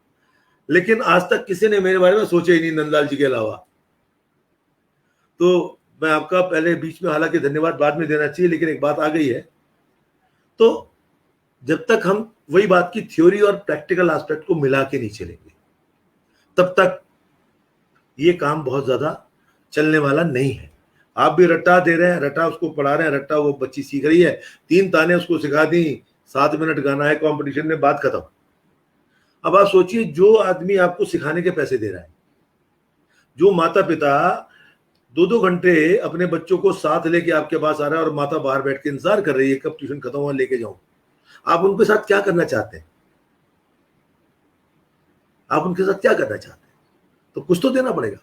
[SPEAKER 2] लेकिन आज तक किसी ने मेरे बारे में सोचा ही नहीं, नंदलाल जी के अलावा। तो मैं आपका पहले बीच में हालांकि धन्यवाद बाद में देना चाहिए, लेकिन एक बात आ गई है। तो जब तक हम वही बात की थ्योरी और प्रैक्टिकल एस्पेक्ट को मिला के नहीं चलेंगे, तब तक ये काम बहुत ज्यादा चलने वाला नहीं है। आप भी रट्टा दे रहे हैं, रट्टा उसको पढ़ा रहे हैं, रट्टा वो बच्ची सीख रही है, 3 ताने उसको सिखा दी, 7 मिनट गाना है कंपटीशन में, बात खत्म। अब आप सोचिए, जो आदमी आपको सिखाने के पैसे दे रहा है, जो माता पिता 2-2 घंटे अपने बच्चों को साथ लेके आपके पास आ रहा है और माता बाहर बैठ के इंतजार कर रही है कब ट्यूशन खत्म हुआ लेके जाऊं, आप उनके साथ क्या करना चाहते हैं? आप उनके साथ क्या करना चाहते हैं? तो कुछ तो देना पड़ेगा।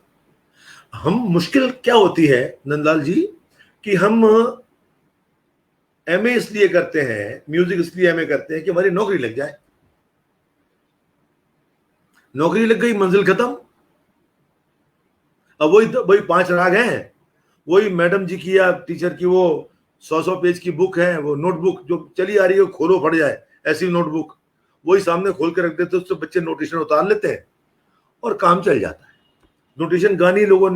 [SPEAKER 2] हम मुश्किल क्या होती है नंदलाल जी, कि हम एमए इसलिए करते हैं, म्यूजिक इसलिए एमए करते हैं कि हमारी नौकरी लग जाए। नौकरी लग गई, मंजिल खत्म। अब वही 5 राग हैं, वही मैडम जी की या टीचर की वो 100 पेज की बुक है, वो नोटबुक जो चली आ रही है, खोलो फट जाए ऐसी नोटबुक, वही सामने खोल के रख देते, उससे बच्चे नोटेशन उतार लेते हैं और काम चल जाता है। नोटेशन गानी लोगों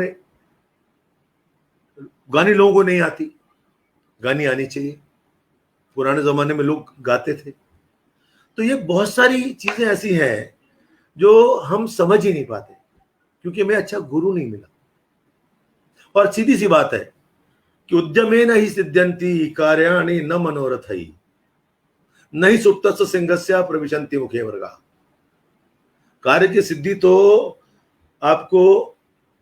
[SPEAKER 2] को नहीं आती, गानी आनी चाहिए। पुराने जमाने में लोग गाते थे। तो ये बहुत सारी चीजें ऐसी हैं जो हम समझ ही नहीं पाते, क्योंकि हमें अच्छा गुरु नहीं मिला। और सीधी सी बात है कि उद्यमेन ही सिद्ध्यन्ति कार्याणि न मनोरथैः न हि सुप्तस्य सिंहस्य प्रविशन्ति मुखे वर्गा। कार्य की सिद्धि तो आपको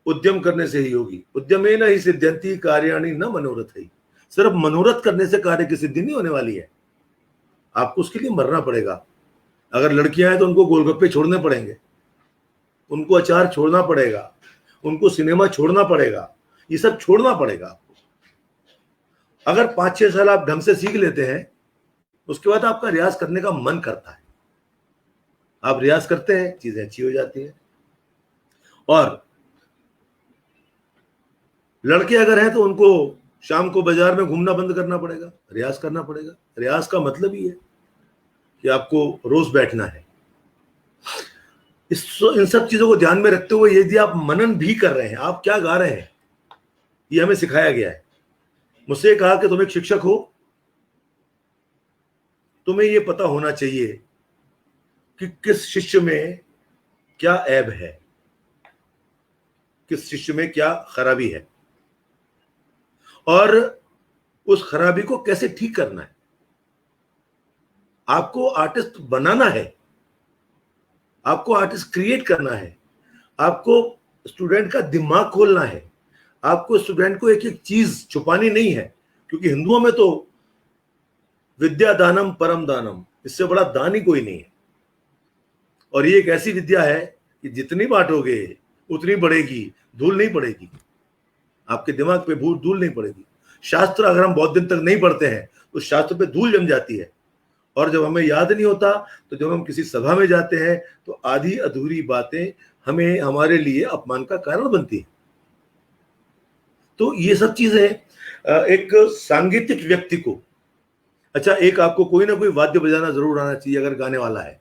[SPEAKER 2] उद्यम करने से ही होगी। उद्यमेन ही सिद्ध्यन्ति कार्याणि न मनोरथैः। सिर्फ मनोरथ करने से कार्य की सिद्धि नहीं होने वाली है, आपको उसके लिए मरना पड़ेगा। अगर लड़कियां हैं तो उनको गोलगप्पे छोड़ने पड़ेंगे, उनको अचार छोड़ना पड़ेगा, उनको सिनेमा छोड़ना पड़ेगा, ये सब छोड़ना पड़ेगा आपको। अगर 5-6 साल आप ढंग से सीख लेते हैं, उसके बाद आपका रियाज करने का मन करता है, आप रियाज करते हैं, चीजें अच्छी हो जाती है। और लड़के अगर हैं तो उनको शाम को बाजार में घूमना बंद करना पड़ेगा, रियाज करना पड़ेगा। रियाज का मतलब ही है कि आपको रोज बैठना है। इन सब चीजों को ध्यान में रखते हुए यदि आप मनन भी कर रहे हैं, आप क्या गा रहे हैं, ये हमें सिखाया गया है। मुझसे कहा कि तुम एक शिक्षक हो, तुम्हें ये पता होना चाहिए कि किस शिष्य में क्या ऐब है, किस शिष्य में क्या खराबी है, और उस खराबी को कैसे ठीक करना है। आपको आर्टिस्ट बनाना है, आपको आर्टिस्ट क्रिएट करना है, आपको स्टूडेंट का दिमाग खोलना है, आपको स्टूडेंट को एक एक चीज छुपानी नहीं है। क्योंकि हिंदुओं में तो विद्या दानम परम दानम, इससे बड़ा दान ही कोई नहीं है। और ये एक ऐसी विद्या है कि जितनी बांटोगे उतनी बढ़ेगी, धूल नहीं पड़ेगी। आपके दिमाग पे धूल नहीं पड़ेगी। शास्त्र अगर हम बहुत दिन तक नहीं पढ़ते हैं तो शास्त्र पे धूल जम जाती है, और जब हमें याद नहीं होता तो जब हम किसी सभा में जाते हैं तो आधी अधूरी बातें हमें हमारे लिए अपमान का कारण बनती है। तो ये सब चीजें एक सांगीतिक व्यक्ति को, अच्छा एक आपको कोई ना कोई वाद्य बजाना जरूर आना चाहिए अगर गाने वाला है।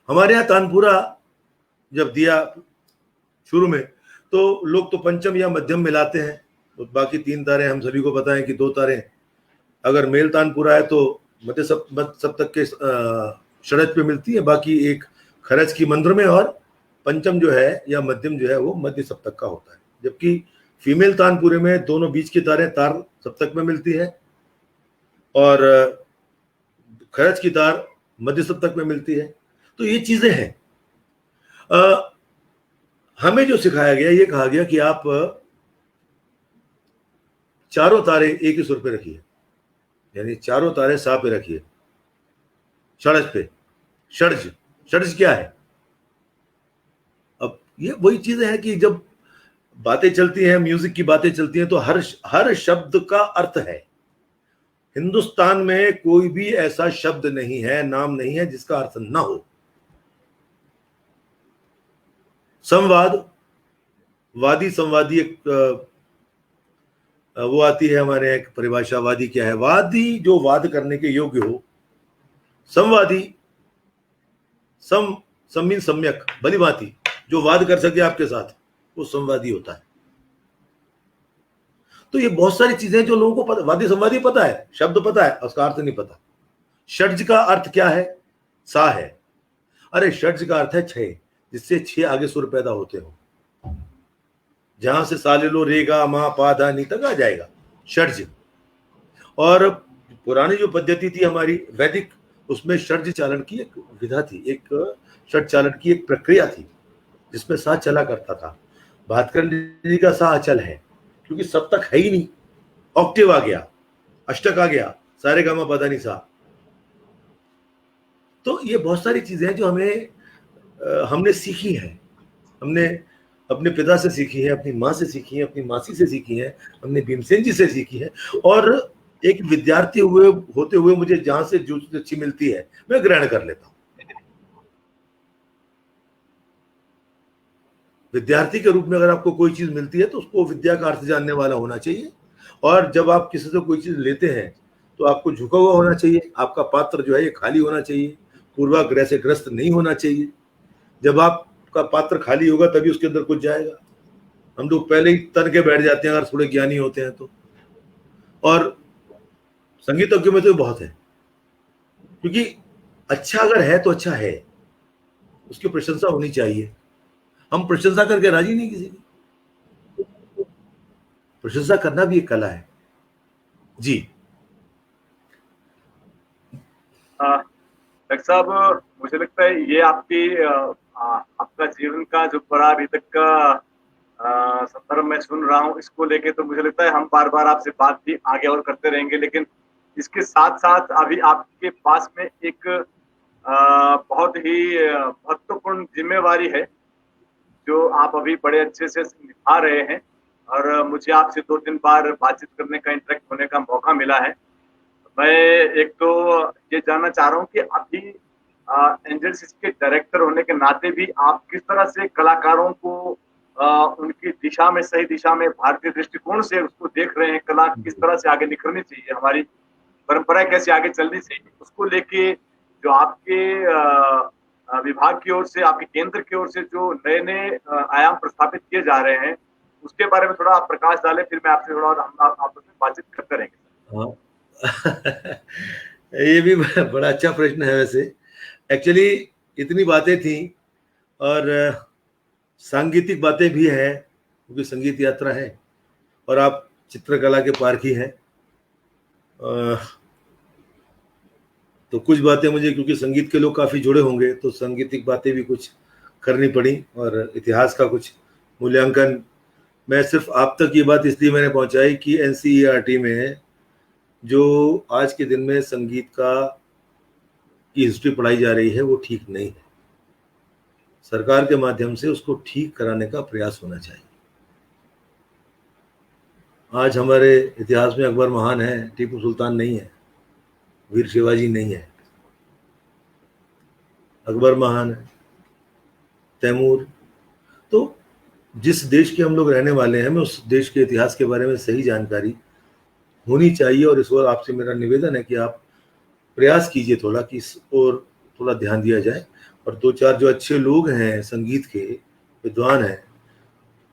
[SPEAKER 2] हमारे यहाँ तानपुरा जब दिया शुरू में तो लोग तो पंचम या मध्यम मिलाते हैं, तो बाकी 3 तारे हम सभी को पता है कि 2 तारे अगर मेल तानपुरा है तो मध्य सप्तक के षड्ज पे मिलती है, बाकी एक खरज की मंत्र में, और पंचम जो है या मध्यम जो है वो मध्य सप्तक का होता है। जबकि फीमेल तानपुरे में दोनों बीच की तारें तार सप्तक में मिलती है और खरज की तार मध्य सप्तक में मिलती है। तो ये चीजें हैं। हमें जो सिखाया गया, ये कहा गया कि आप चारों तारे एक ही सुर पे रखिए, यानी चारों तारे सा पे रखिए, षड्ज पे। षड्ज क्या है? अब ये वही चीजें हैं कि जब बातें चलती हैं, म्यूजिक की बातें चलती हैं, तो हर शब्द का अर्थ है। हिंदुस्तान में कोई भी ऐसा शब्द नहीं है, नाम नहीं है जिसका अर्थ ना हो। संवाद, वादी संवादी एक वो आती है हमारे एक परिभाषा। वादी क्या है? वादी जो वाद करने के योग्य हो। संवादी, सम्मीन सम्यक भली भांति जो वाद कर सके आपके साथ, वो संवादी होता है। तो ये बहुत सारी चीजें जो लोगों को पता, वादी संवादी पता है, शब्द पता है, उसका अर्थ नहीं पता। षड्ज का अर्थ क्या है? सा है। अरे षड्ज का अर्थ है 6, जिससे 6 आगे सुर पैदा होते हो। जहां से सा ले लो, रे गा मा पा धा नी तक आ जाएगा षड्ज। और पुरानी जो पद्धति थी हमारी वैदिक, उसमें षड्ज चालन की एक विधा थी, एक षड्ज चालन की एक प्रक्रिया थी जिसमें सा चला करता था। भातखंड जी का सा अचल है क्योंकि सप्तक है ही नहीं। ऑक्टेव आ गया, अष्टक आ गया, सारे गामा पा धा नी सा। तो ये बहुत सारी चीजें हैं जो हमने सीखी है। हमने अपने पिता से सीखी है, अपनी माँ से सीखी है, अपनी मासी से सीखी है, हमने भीमसेन जी से सीखी है। और एक विद्यार्थी होते हुए मुझे जहां से जो चीज अच्छी मिलती है मैं ग्रहण कर लेता हूं। विद्यार्थी के रूप में अगर आपको कोई चीज मिलती है तो उसको विद्या का अर्थ जानने वाला होना चाहिए। और जब आप किसी से कोई चीज लेते हैं तो आपको झुका हुआ होना चाहिए। आपका पात्र जो है ये खाली होना चाहिए, पूर्वाग्रह से ग्रस्त नहीं होना चाहिए। जब आपका पात्र खाली होगा तभी उसके अंदर कुछ जाएगा। हम लोग पहले ही तन के बैठ जाते हैं अगर थोड़े ज्ञानी होते हैं तो। और संगीतज्ञों में तो बहुत है, क्योंकि अच्छा अगर है तो अच्छा है, उसकी प्रशंसा होनी चाहिए। हम प्रशंसा करके राजी नहीं किसी की। प्रशंसा करना भी एक कला है जी।
[SPEAKER 1] डॉक्टर साहब, मुझे लगता है ये आपका जीवन का जो बड़ा अभी तक का संदर्भ मैं सुन रहा हूँ, इसको लेके तो मुझे लगता है हम बार बार आपसे बात भी आगे और करते रहेंगे। लेकिन इसके साथ साथ अभी आपके पास में एक बहुत ही महत्वपूर्ण जिम्मेवारी है जो आप अभी बड़े अच्छे से निभा रहे हैं। और मुझे आपसे 2-3 बार बातचीत करने का, इंटरेक्ट होने का मौका मिला है। मैं एक तो ये जानना चाह रहा हूँ कि अभी एंजल्स के डायरेक्टर होने के नाते भी आप किस तरह से कलाकारों को उनकी दिशा में, सही दिशा में, भारतीय दृष्टिकोण से उसको देख रहे हैं। कला किस तरह से आगे निखरनी चाहिए, हमारी परंपरा कैसे आगे चलनी चाहिए, उसको लेके जो आपके विभाग की ओर से, आपके केंद्र की ओर से जो नए नए आयाम प्रस्थापित किए जा रहे हैं, उसके बारे में थोड़ा आप प्रकाश डालें। फिर मैं आपसे थोड़ा और आपस में बातचीत करते रहेंगे।
[SPEAKER 2] हाँ ये भी बड़ा अच्छा प्रश्न है। वैसे एक्चुअली इतनी बातें थी और सांगीतिक बातें भी हैं, क्योंकि संगीत यात्रा है और आप चित्रकला के पारखी हैं। तो कुछ बातें मुझे, क्योंकि संगीत के लोग काफ़ी जुड़े होंगे, तो सांगीतिक बातें भी कुछ करनी पड़ी और इतिहास का कुछ मूल्यांकन। मैं सिर्फ आप तक ये बात इसलिए मैंने पहुंचाई कि एनसीईआरटी में जो आज के दिन में संगीत की हिस्ट्री पढ़ाई जा रही है वो ठीक नहीं है। सरकार के माध्यम से उसको ठीक कराने का प्रयास होना चाहिए। आज हमारे इतिहास में अकबर महान है, टीपू सुल्तान नहीं है, वीर शिवाजी नहीं है। अकबर महान है, तैमूर। तो जिस देश के हम लोग रहने वाले हैं, हमें उस देश के इतिहास के बारे में सही जानकारी होनी चाहिए। और इस ओर आपसे मेरा निवेदन है कि आप प्रयास कीजिए थोड़ा कि इस ओर थोड़ा ध्यान दिया जाए, और दो चार जो अच्छे लोग हैं, संगीत के विद्वान हैं,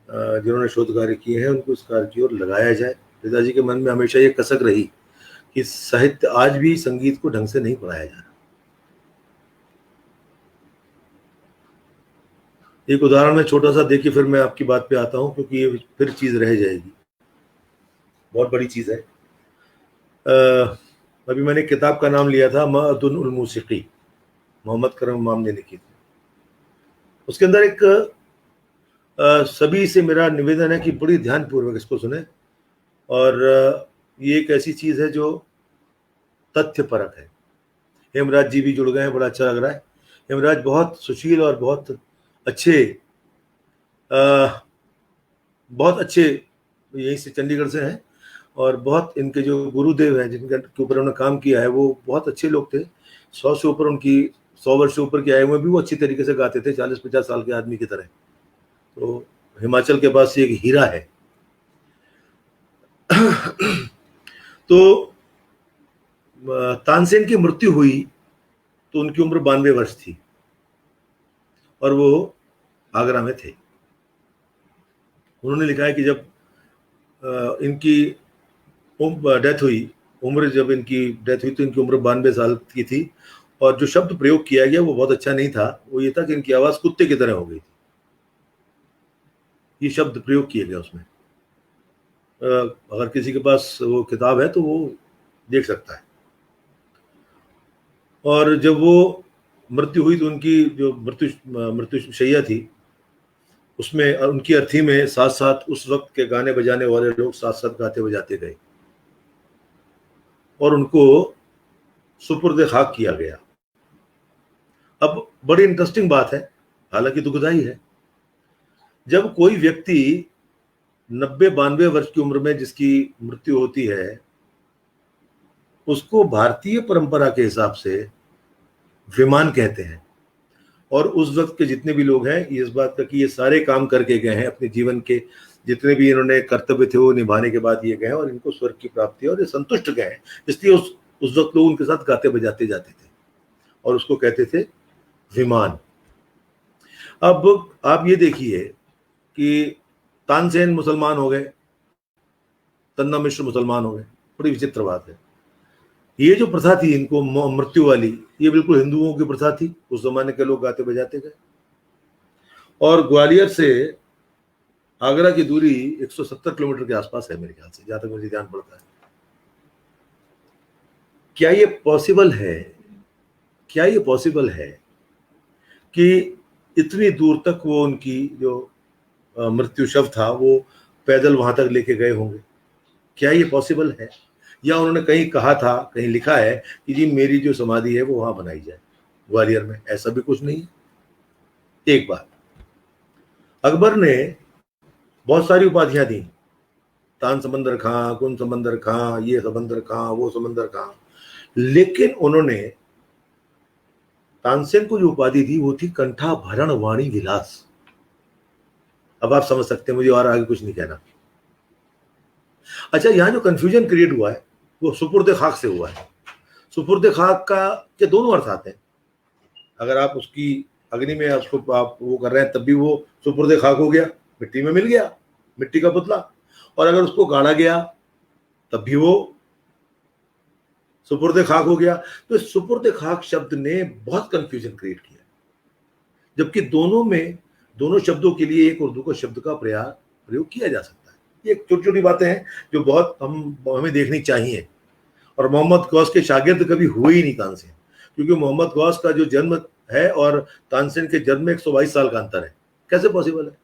[SPEAKER 2] जिन्होंने शोध कार्य किए हैं, उनको इस कार्य की ओर लगाया जाए। पिताजी के मन में हमेशा ये कसक रही कि साहित्य, आज भी संगीत को ढंग से नहीं पढ़ाया जा रहा। एक उदाहरण में छोटा सा देखिए, फिर मैं आपकी बात पे आता हूं, क्योंकि ये फिर चीज रह जाएगी, बहुत बड़ी चीज है। अभी मैंने किताब का नाम लिया था मअदुन उल मूसिकी, मोहम्मद करम इमाम ने लिखी थी। उसके अंदर एक सभी से मेरा निवेदन है कि बड़ी ध्यानपूर्वक इसको सुने, और ये एक ऐसी चीज है जो तथ्य परक है। हेमराज जी भी जुड़ गए हैं, बड़ा अच्छा लग रहा है। हेमराज बहुत सुशील और बहुत अच्छे यहीं से चंडीगढ़ से हैं, और बहुत इनके जो गुरुदेव हैं जिनके ऊपर उन्होंने काम किया है वो बहुत अच्छे लोग थे। 100 से ऊपर उनकी 100 वर्ष से ऊपर के आए हुए भी वो अच्छी तरीके से गाते थे, 40-50 साल के आदमी की तरह। तो हिमाचल के पास एक हीरा है। तो तानसेन की मृत्यु हुई तो उनकी उम्र 92 वर्ष थी, और वो आगरा में थे। उन्होंने लिखा है कि जब इनकी डेथ हुई, जब इनकी डेथ हुई तो इनकी उम्र 92 साल की थी, और जो शब्द प्रयोग किया गया वो बहुत अच्छा नहीं था। वो ये था कि इनकी आवाज कुत्ते की तरह हो गई थी, ये शब्द प्रयोग किए गए उसमें। अगर किसी के पास वो किताब है तो वो देख सकता है। और जब वो मृत्यु हुई तो उनकी जो मृत्यु शैया थी, उसमें उनकी अर्थी में साथ साथ उस वक्त के गाने बजाने वाले लोग साथ साथ गाते बजाते गए, और उनको सुपुर्द खाक किया गया। अब बड़ी इंटरेस्टिंग बात है, हालांकि दुखदाई है, जब कोई व्यक्ति 90-92 वर्ष की उम्र में जिसकी मृत्यु होती है, उसको भारतीय परंपरा के हिसाब से विमान कहते हैं। और उस वक्त के जितने भी लोग हैं, ये इस बात का कि ये सारे काम करके गए हैं, अपने जीवन के जितने भी इन्होंने कर्तव्य थे वो निभाने के बाद ये गए हैं, और इनको स्वर्ग की प्राप्ति है, और ये संतुष्ट गए हैं। इसलिए उस वक्त लोग उनके साथ गाते बजाते जाते थे, और उसको कहते थे विमान। अब आप ये देखिए कि तानसेन मुसलमान हो गए, तन्ना मिश्र मुसलमान हो गए, बड़ी विचित्र बात है। ये जो प्रथा थी इनको मृत्यु वाली, ये बिल्कुल हिंदुओं की प्रथा थी। उस जमाने के लोग गाते बजाते गए, और ग्वालियर से आगरा की दूरी 170 किलोमीटर के आसपास है मेरे ख्याल से, जहां तक मुझे ध्यान पड़ता है। क्या ये पॉसिबल है, क्या ये पॉसिबल है कि इतनी दूर तक वो उनकी जो मृत्यु शव था वो पैदल वहां तक लेके गए होंगे? क्या ये पॉसिबल है? या उन्होंने कहीं कहा था, कहीं लिखा है कि जी मेरी जो समाधि है वो वहां बनाई जाए ग्वालियर में? ऐसा भी कुछ नहीं है। एक बात, अकबर ने बहुत सारी उपाधियां दी, तान समंदर खां, कुन समंदर खां, ये समंदर खां, वो समंदर खां, लेकिन उन्होंने तानसेन को जो उपाधि दी वो थी कंठा भरण वाणी विलास। अब आप समझ सकते हैं, मुझे और आगे कुछ नहीं कहना। अच्छा, यहां जो कंफ्यूजन क्रिएट हुआ है वो सुपुर्द खाक से हुआ है। सुपुर्द खाक का के दोनों अर्थ आते हैं। अगर आप उसकी अग्नि में उसको आप वो कर रहे हैं तब भी वो सुपुर्द खाक हो गया, मिट्टी में मिल गया, मिट्टी का पुतला। और अगर उसको गाड़ा गया तब भी वो सुपुर्द खाक हो गया। तो इस सुपुर्द खाक शब्द ने बहुत कंफ्यूजन क्रिएट किया, जबकि दोनों शब्दों के लिए एक उर्दू का शब्द का प्रयोग किया जा सकता है। ये छोटी छोटी बातें हैं जो बहुत हमें देखनी चाहिए। और मोहम्मद गौस के शागिर्द कभी हुए ही नहीं तानसेन, क्योंकि मोहम्मद गौस का जो जन्म है और तानसेन के जन्म में 122 साल का अंतर है। कैसे पॉसिबल है?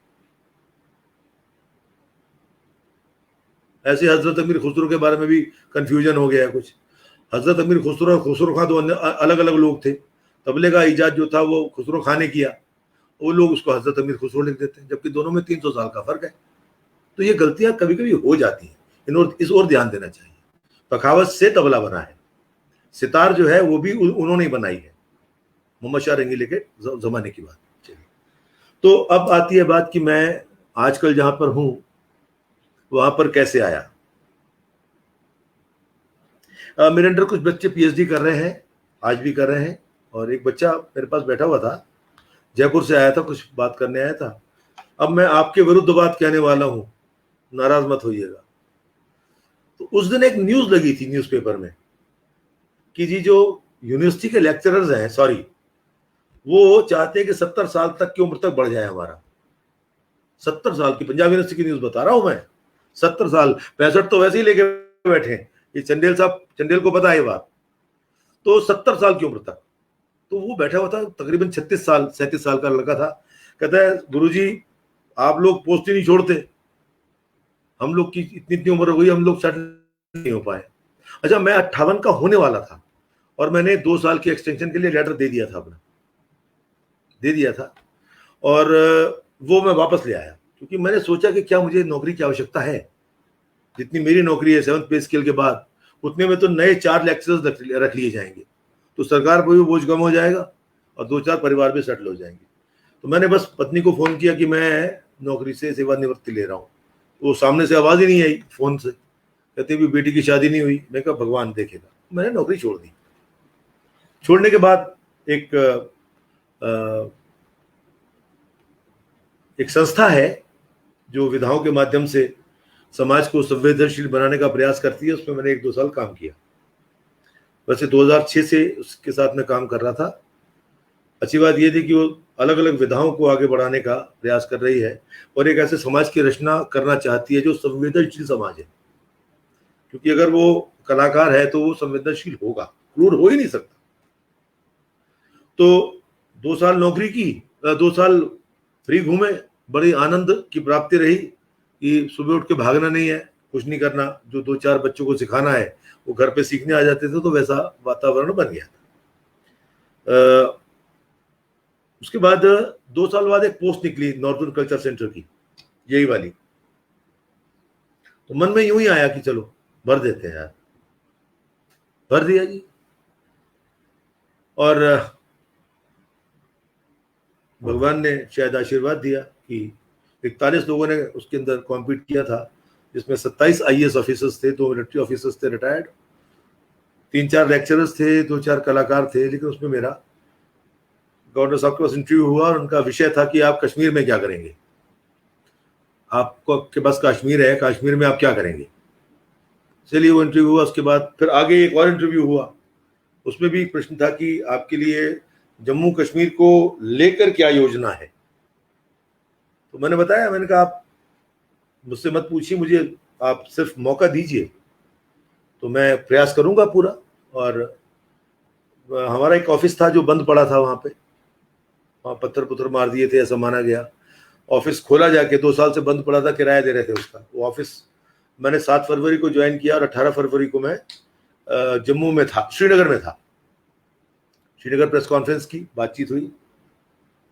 [SPEAKER 2] ऐसे हजरत अमीर खुसरो के बारे में भी कंफ्यूजन हो गया है कुछ। हजरत अमीर खुसरो और खुसरो खां दो अलग अलग लोग थे। तबले का ईजाद जो था वो खुसरो खां ने किया, वो लोग उसको हजरत अमीर खुसरो लिख देते हैं, जबकि दोनों में 300 साल का फर्क है। तो ये गलतियां कभी कभी हो जाती हैं, इस ओर ध्यान देना चाहिए। पखावज से तबला बना है, सितार जो है वो भी उन्होंने ही बनाई है, मोहम्मद शाह रंगीले के जमाने की बात। तो अब आती है बात कि मैं आजकल जहां पर हूं वहां पर कैसे आया। मेरे अंडर कुछ बच्चे पीएचडी कर रहे हैं, आज भी कर रहे हैं, और एक बच्चा मेरे पास बैठा हुआ था, जयपुर से आया था, कुछ बात करने आया था। अब मैं आपके विरुद्ध बात कहने वाला हूं, नाराज मत होइएगा। तो उस दिन एक न्यूज लगी थी न्यूज़पेपर में कि जी जो यूनिवर्सिटी के लेक्चरर्स हैं, सॉरी, वो चाहते हैं कि 70 साल तक की उम्र तक बढ़ जाए हमारा। 70 साल की, पंजाब यूनिवर्सिटी की न्यूज बता रहा हूं मैं। 70 साल, 65 तो वैसे ही लेके बैठे हैं, ये चंदेल साहब, चंदेल को पता है ये बात। तो 70 साल की उम्र तक, तो वो बैठा हुआ था, तकरीबन 36 साल 37 साल का लड़का था। कहता है गुरुजी आप लोग पोस्ट ही नहीं छोड़ते, हम लोग की इतनी इतनी उम्र हो गई, हम लोग सेट नहीं हो पाए। अच्छा, मैं 58 का होने वाला था और मैंने 2 साल की एक्सटेंशन के लिए लेटर दे दिया था अपना, दे दिया था, और वो मैं वापस ले आया, क्योंकि मैंने सोचा कि क्या मुझे नौकरी की आवश्यकता है। जितनी मेरी नौकरी है 7th पे स्केल के बाद, उतने में तो नए 4 लेक्चरर्स रख लिए जाएंगे, तो सरकार पर भी बोझ कम हो जाएगा और 2-4 परिवार भी सेटल हो जाएंगे। तो मैंने बस पत्नी को फोन किया कि मैं नौकरी से सेवानिवृत्ति ले रहा हूँ। वो सामने से आवाज ही नहीं आई फोन से, कहते भी बेटी की शादी नहीं हुई। मैं कहा भगवान देखेगा। मैंने नौकरी छोड़ दी। छोड़ने के बाद एक संस्था है जो विधाओं के माध्यम से समाज को संवेदनशील बनाने का प्रयास करती है, उसमें मैंने 1-2 साल काम किया। वैसे 2006 से उसके साथ मैं काम कर रहा था। अच्छी बात यह थी कि वो अलग अलग विधाओं को आगे बढ़ाने का प्रयास कर रही है और एक ऐसे समाज की रचना करना चाहती है जो संवेदनशील समाज है, क्योंकि अगर वो कलाकार है तो वो संवेदनशील होगा, क्रूर हो ही नहीं सकता। तो 2 साल नौकरी की, 2 साल फ्री घूमे, बड़ी आनंद की प्राप्ति रही कि सुबह उठ के भागना नहीं है, कुछ नहीं करना, जो 2-4 बच्चों को सिखाना है वो घर पे सीखने आ जाते थे, तो वैसा वातावरण बन गया था। उसके बाद 2 साल बाद एक पोस्ट निकली नॉर्दर्न कल्चर सेंटर की, यही वाली। तो मन में यूं ही आया कि चलो भर देते हैं यार, भर दिया जी। और भगवान ने शायद आशीर्वाद दिया कि 41 लोगों ने उसके अंदर कॉम्पीट किया था, जिसमें 27 आईएएस ऑफिसर्स थे, 2 मिलिट्री ऑफिसर्स थे रिटायर्ड, 3-4 लेक्चरर्स थे, 2-4 कलाकार थे। लेकिन उसमें मेरा गवर्नर साहब के पास इंटरव्यू हुआ और उनका विषय था कि आप कश्मीर में क्या करेंगे, आपके पास कश्मीर है, कश्मीर में आप क्या करेंगे। चलिए वो इंटरव्यू हुआ। उसके बाद फिर आगे एक और इंटरव्यू हुआ, उसमें भी एक प्रश्न था कि आपके लिए जम्मू कश्मीर को लेकर क्या योजना है। तो मैंने बताया, मैंने कहा आप मुझसे मत पूछिए, मुझे आप सिर्फ मौका दीजिए तो मैं प्रयास करूंगा पूरा। और हमारा एक ऑफिस था जो बंद पड़ा था, वहां पे वहां पत्थर पुत्थर मार दिए थे ऐसा माना गया। ऑफिस खोला जाके, 2 साल से बंद पड़ा था, किराया दे रहे थे उसका। वो ऑफिस मैंने 7 फरवरी को ज्वाइन किया और 18 फरवरी को मैं जम्मू में था, श्रीनगर में था। श्रीनगर प्रेस कॉन्फ्रेंस की बातचीत हुई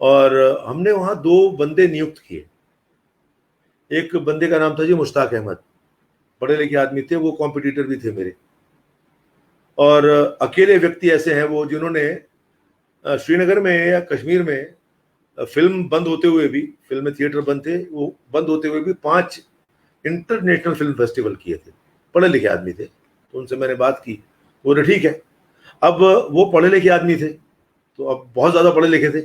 [SPEAKER 2] और हमने वहां 2 बंदे नियुक्त किए। एक बंदे का नाम था जी मुश्ताक अहमद, पढ़े लिखे आदमी थे, वो कॉम्पिटिटर भी थे मेरे। और अकेले व्यक्ति ऐसे हैं वो जिन्होंने श्रीनगर में या कश्मीर में फिल्म बंद होते हुए भी, फिल्म थिएटर बंद थे, वो बंद होते हुए भी 5 इंटरनेशनल फिल्म फेस्टिवल किए थे। पढ़े लिखे आदमी थे, तो उनसे मैंने बात की, बोले ठीक है। अब वो पढ़े लिखे आदमी थे, तो अब बहुत ज़्यादा पढ़े लिखे थे।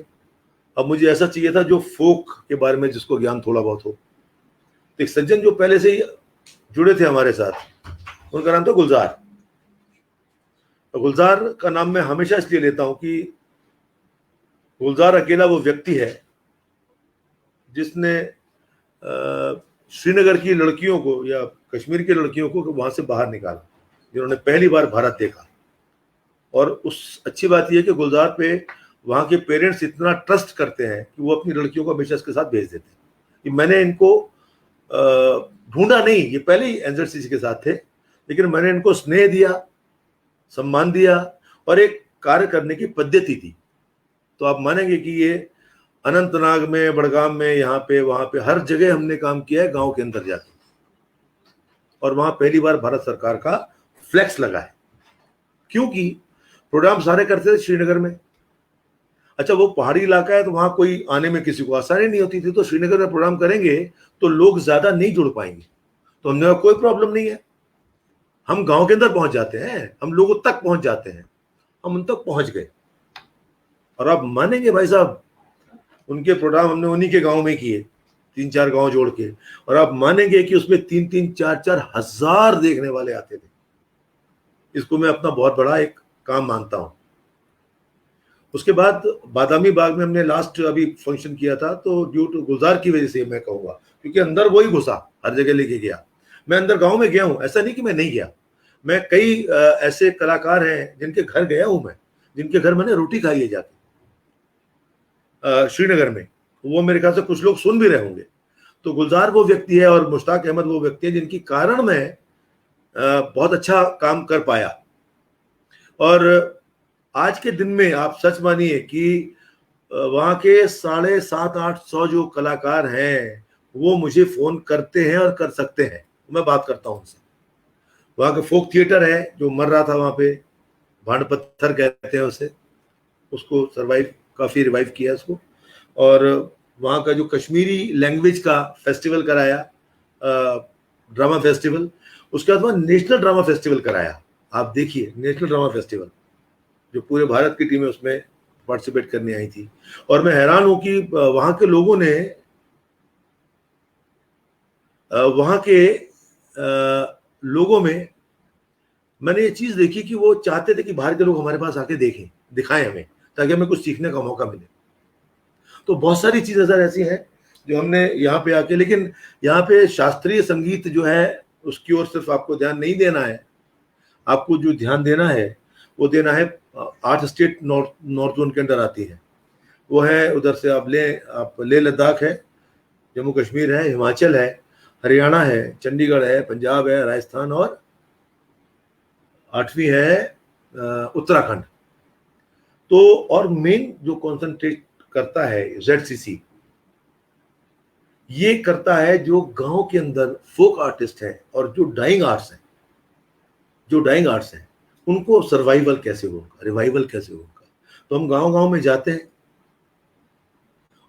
[SPEAKER 2] अब मुझे ऐसा चाहिए था जो फोक के बारे में जिसको ज्ञान थोड़ा बहुत हो। तो एक सज्जन जो पहले से ही जुड़े थे हमारे साथ, उनका नाम था गुलजार। तो गुलजार का नाम मैं हमेशा इसलिए लेता हूं कि गुलजार अकेला वो व्यक्ति है जिसने श्रीनगर की लड़कियों को या कश्मीर की लड़कियों को वहां से बाहर निकाला, जिन्होंने पहली बार भारत देखा। और उस अच्छी बात यह है कि गुलजार पे वहां के पेरेंट्स इतना ट्रस्ट करते हैं कि वो अपनी लड़कियों को हमेशा इसके साथ भेज देते हैं। कि मैंने इनको ढूंढा नहीं, ये पहले ही एनसीसी के साथ थे, लेकिन मैंने इनको स्नेह दिया, सम्मान दिया और एक कार्य करने की पद्धति थी। तो आप मानेंगे कि ये अनंतनाग में, बड़गाम में, यहाँ पे वहां पे हर जगह हमने काम किया है, गांव के अंदर जाके। और वहां पहली बार भारत सरकार का फ्लैक्स लगा है, क्योंकि प्रोग्राम सारे करते थे श्रीनगर में। अच्छा, वो पहाड़ी इलाका है तो वहां कोई आने में किसी को आसानी नहीं होती थी, तो श्रीनगर में प्रोग्राम करेंगे तो लोग ज्यादा नहीं जुड़ पाएंगे। तो हमने कहा कोई प्रॉब्लम नहीं है, हम गांव के अंदर पहुंच जाते हैं, हम लोगों तक पहुंच जाते हैं। हम उन तक पहुंच गए, और आप मानेंगे भाई साहब, उनके प्रोग्राम हमने उन्हीं के गांव में किए, 3-4 गांव जोड़ के, और आप मानेंगे कि उसमें 3-3, 4-4 हजार देखने वाले आते थे। इसको मैं अपना बहुत बड़ा एक काम मानता हूं। उसके बाद बादामी बाग में हमने लास्ट अभी फंक्शन किया था, तो ड्यू टू गुलजार की वजह से मैं कहूंगा, क्योंकि अंदर वही घुसा, हर जगह लेके गया। मैं अंदर गांव में गया हूं, ऐसा नहीं कि मैं नहीं गया। मैं कई ऐसे कलाकार हैं जिनके घर गया हूं मैं, जिनके घर मैंने रोटी खाई है जाके श्रीनगर में। वो मेरे ख्याल से कुछ लोग सुन भी रहे होंगे। तो गुलजार वो व्यक्ति है और मुश्ताक अहमद वो व्यक्ति है जिनकी कारण मैं बहुत अच्छा काम कर पाया। और आज के दिन में आप सच मानिए कि वहां के 750-800 जो कलाकार हैं वो मुझे फोन करते हैं और कर सकते हैं, मैं बात करता हूं उनसे। वहां का फोक थिएटर है जो मर रहा था वहां पे, भांड पत्थर कहते हैं उसे, उसको सर्वाइव, काफी रिवाइव किया उसको। और वहाँ का जो कश्मीरी लैंग्वेज का फेस्टिवल कराया, ड्रामा फेस्टिवल, उसके बाद वहाँ नेशनल ड्रामा फेस्टिवल कराया। आप देखिए, नेशनल ड्रामा फेस्टिवल, जो पूरे भारत की टीमें उसमें पार्टिसिपेट करने आई थी। और मैं हैरान हूं कि वहाँ के लोगों ने, वहाँ के लोगों में मैंने ये चीज देखी कि वो चाहते थे कि बाहर के लोग हमारे पास आके देखें, दिखाएं हमें, ताकि हमें कुछ सीखने का मौका मिले। तो बहुत सारी चीजें सर ऐसी हैं जो हमने यहाँ पे आके, लेकिन यहाँ पे शास्त्रीय संगीत जो है उसकी ओर सिर्फ आपको ध्यान नहीं देना है। आपको जो ध्यान देना है वो देना है 8 स्टेट नॉर्थ जोन के अंदर आती है। वो है, उधर से आप लेह लद्दाख है, जम्मू कश्मीर है, हिमाचल है, हरियाणा है, चंडीगढ़ है, पंजाब है, राजस्थान, और 8वीं है उत्तराखंड। तो और मेन जो कॉन्सेंट्रेट करता है ZCC, ये करता है जो गांव के अंदर फोक आर्टिस्ट है और जो डाइंग आर्ट्स हैं, उनको सर्वाइवल कैसे होगा, रिवाइवल कैसे होगा। तो हम गांव गांव में जाते हैं